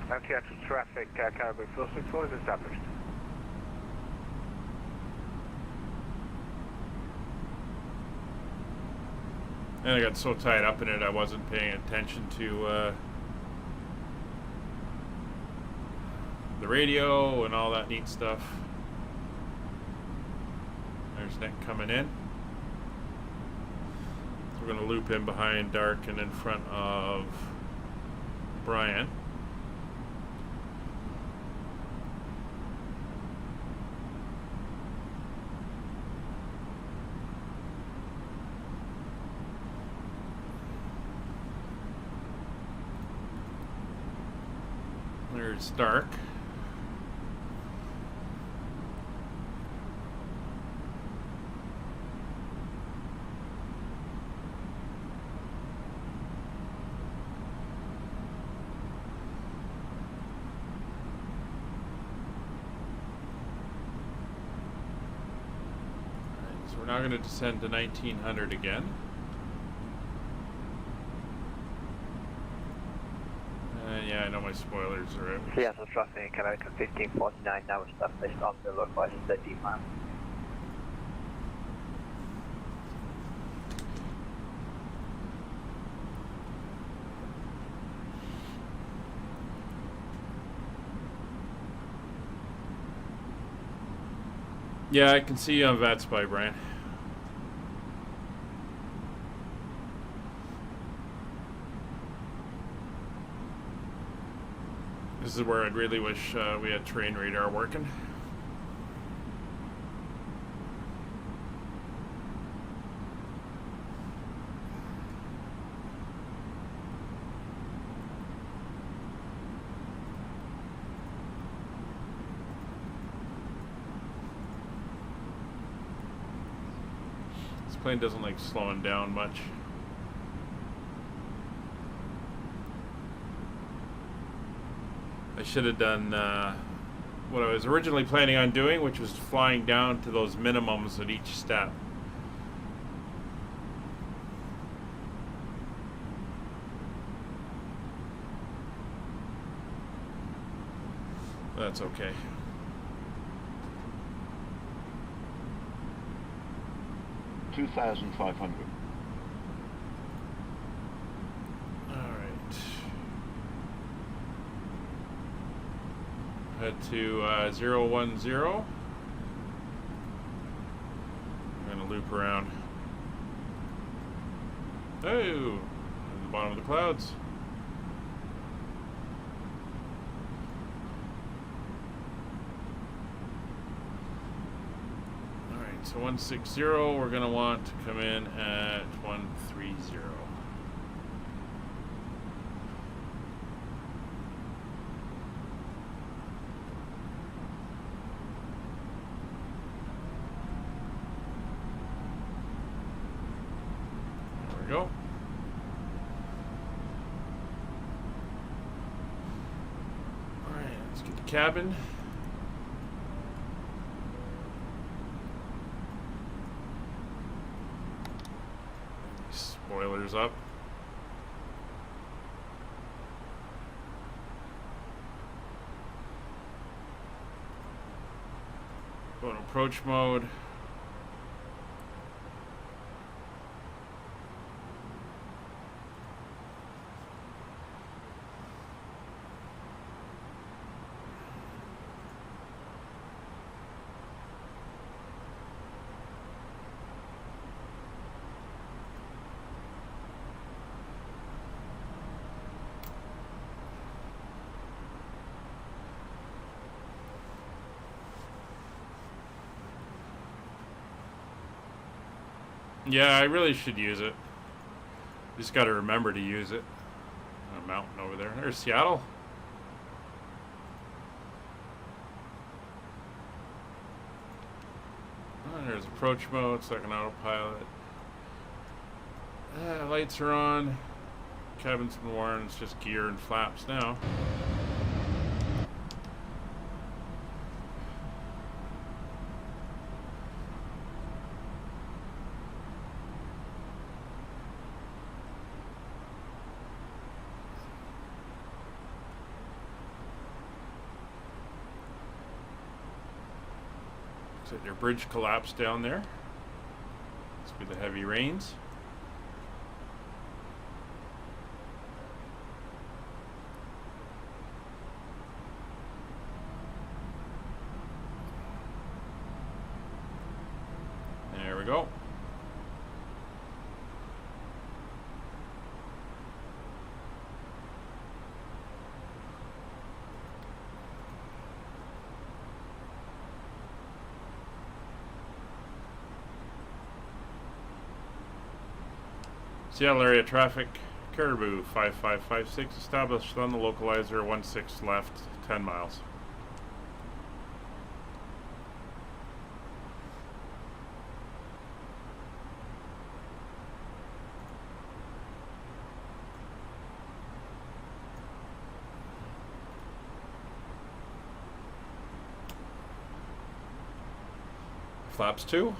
Seattle traffic, Caribou 464 is established. And I got so tied up in it I wasn't paying attention to the radio and all that neat stuff. There's Nick coming in. We're going to loop in behind Dark and in front of Brian. There's Dark. we're now going to descend to 1900 again. Yeah, I know my spoilers are out. Seattle traffic, American 1549, now established on the localized 13 miles. Yeah, I can see you on VATSim, Brian. This is where I'd really wish we had terrain radar working. This plane doesn't like slowing down much. I should have done what I was originally planning on doing, which was flying down to those minimums at each step. That's okay. $2,500. Head to 010. I'm gonna loop around. Oh, at the bottom of the clouds. All right, so 160. We're gonna want to come in at 130. Go. Alright, let's get the cabin. Spoilers up. Go to approach mode. Yeah, I really should use it. Just got to remember to use it. A mountain over there. There's Seattle. Oh, there's approach mode, second autopilot. Lights are on. Cabin's been worn. It's just gear and flaps now. Your bridge collapsed down there. Must be the heavy rains. There we go. Seattle area traffic, Caribou 5556 established on the localizer, 16 left, 10 miles. Flaps 2.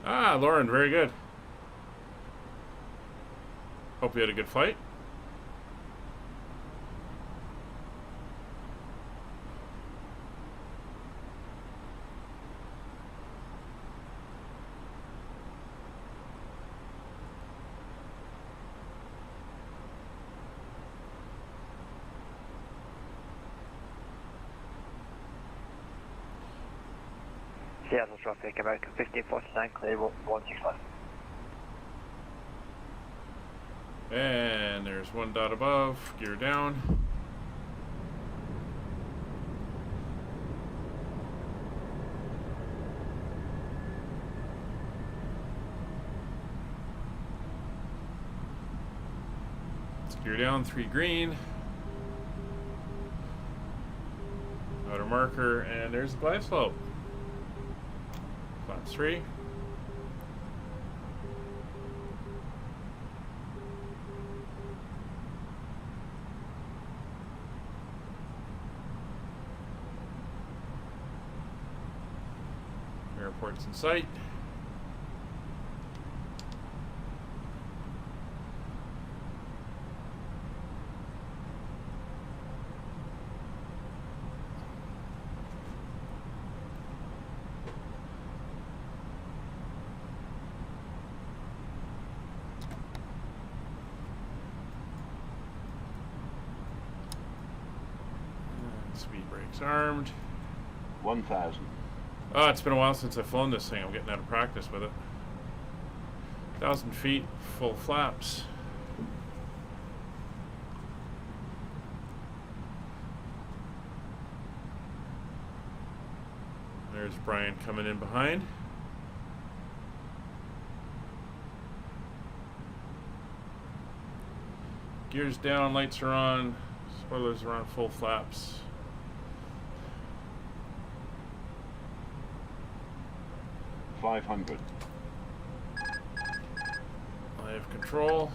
Ah, Lauren, very good. Hope you had a good flight. Seattle traffic, American 1549, clear 161. And there's one dot above, gear down. Gear down, 3 green. Outer marker, and there's the glide slope. Flaps 3. Airport's in sight. Speed brakes armed. 1,000. Oh, it's been a while since I've flown this thing. I'm getting out of practice with it. 1,000 feet, full flaps. There's Brian coming in behind. Gears down, lights are on, spoilers are on, full flaps. $500. I have control.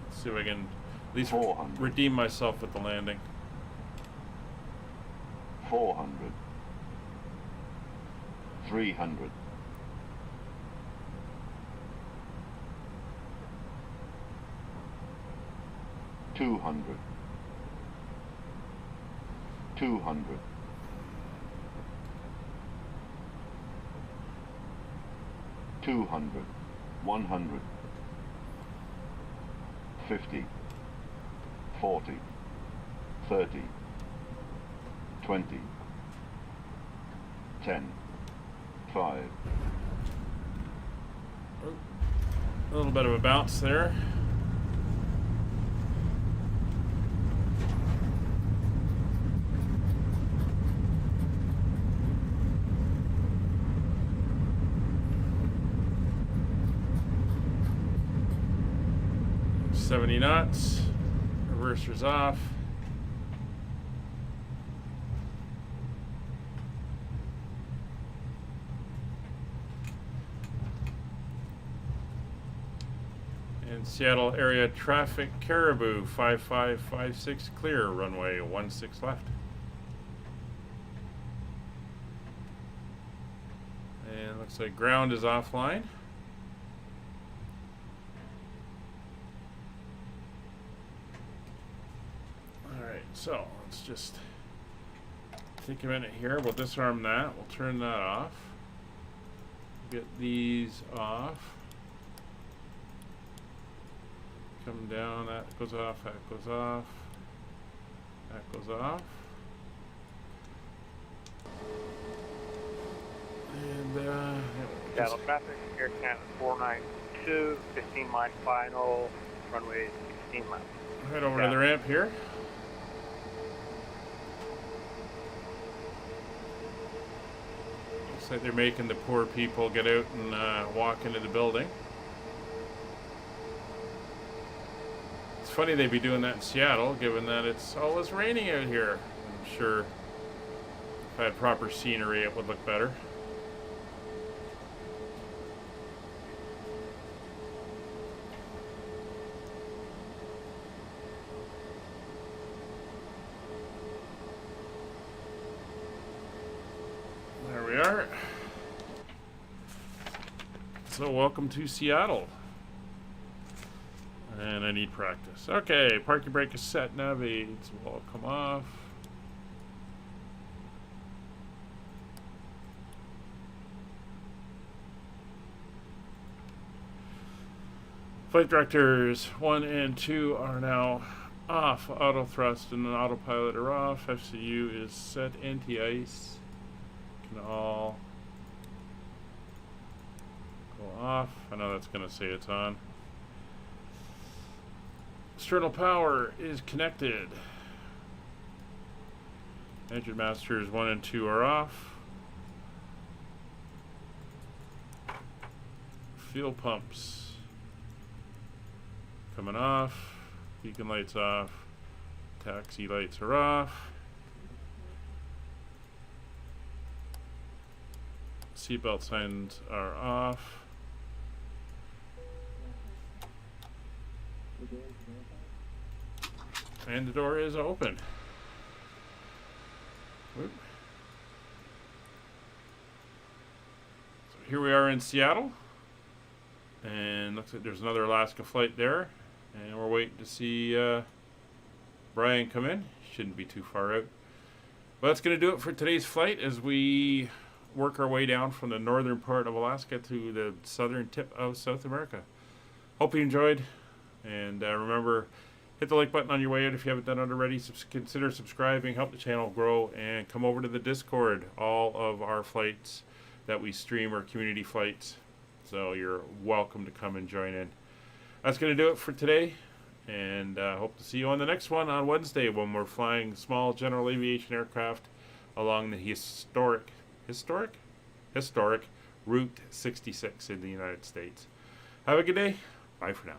Let's see if I can at least redeem myself with the landing. 400. 300. 200. 200. 200. 100. 50. 40. 30. 20. 10. 5. A little bit of a bounce there. $70 knots. Reverser's off. And Seattle area traffic, Caribou 5556 clear, runway 16 left. And looks like ground is offline. So let's just take a minute here. We'll disarm that. We'll turn that off. Get these off. Come down. That goes off. That goes off. That goes off. And Seattle traffic, Air Canada 492, 15-mile final, runway 16 left. Head over to the ramp here. Looks like they're making the poor people get out and walk into the building. It's funny they'd be doing that in Seattle, given that it's always raining out here. I'm sure if I had proper scenery, it would look better. So welcome to Seattle. And I need practice. Okay, parking brake is set, nav aids will come off. Flight directors 1 and 2 are now off. Auto thrust and autopilot are off. FCU is set. Anti-ice can all go off. I know that's going to say it's on. External power is connected. Engine masters 1 and 2 are off. Fuel pumps coming off. Beacon lights off. Taxi lights are off. Seatbelt signs are off. And the door is open. Whoop. So here we are in Seattle. And looks like there's another Alaska flight there. And we're waiting to see Brian come in. Shouldn't be too far out. Well, that's going to do it for today's flight as we work our way down from the northern part of Alaska to the southern tip of South America. Hope you enjoyed. And remember, hit the like button on your way out if you haven't done it already. Consider subscribing, help the channel grow, and come over to the Discord. All of our flights that we stream are community flights. So you're welcome to come and join in. That's going to do it for today, and hope to see you on the next one on Wednesday when we're flying small general aviation aircraft along the historic Route 66 in the United States. Have a good day. Bye for now.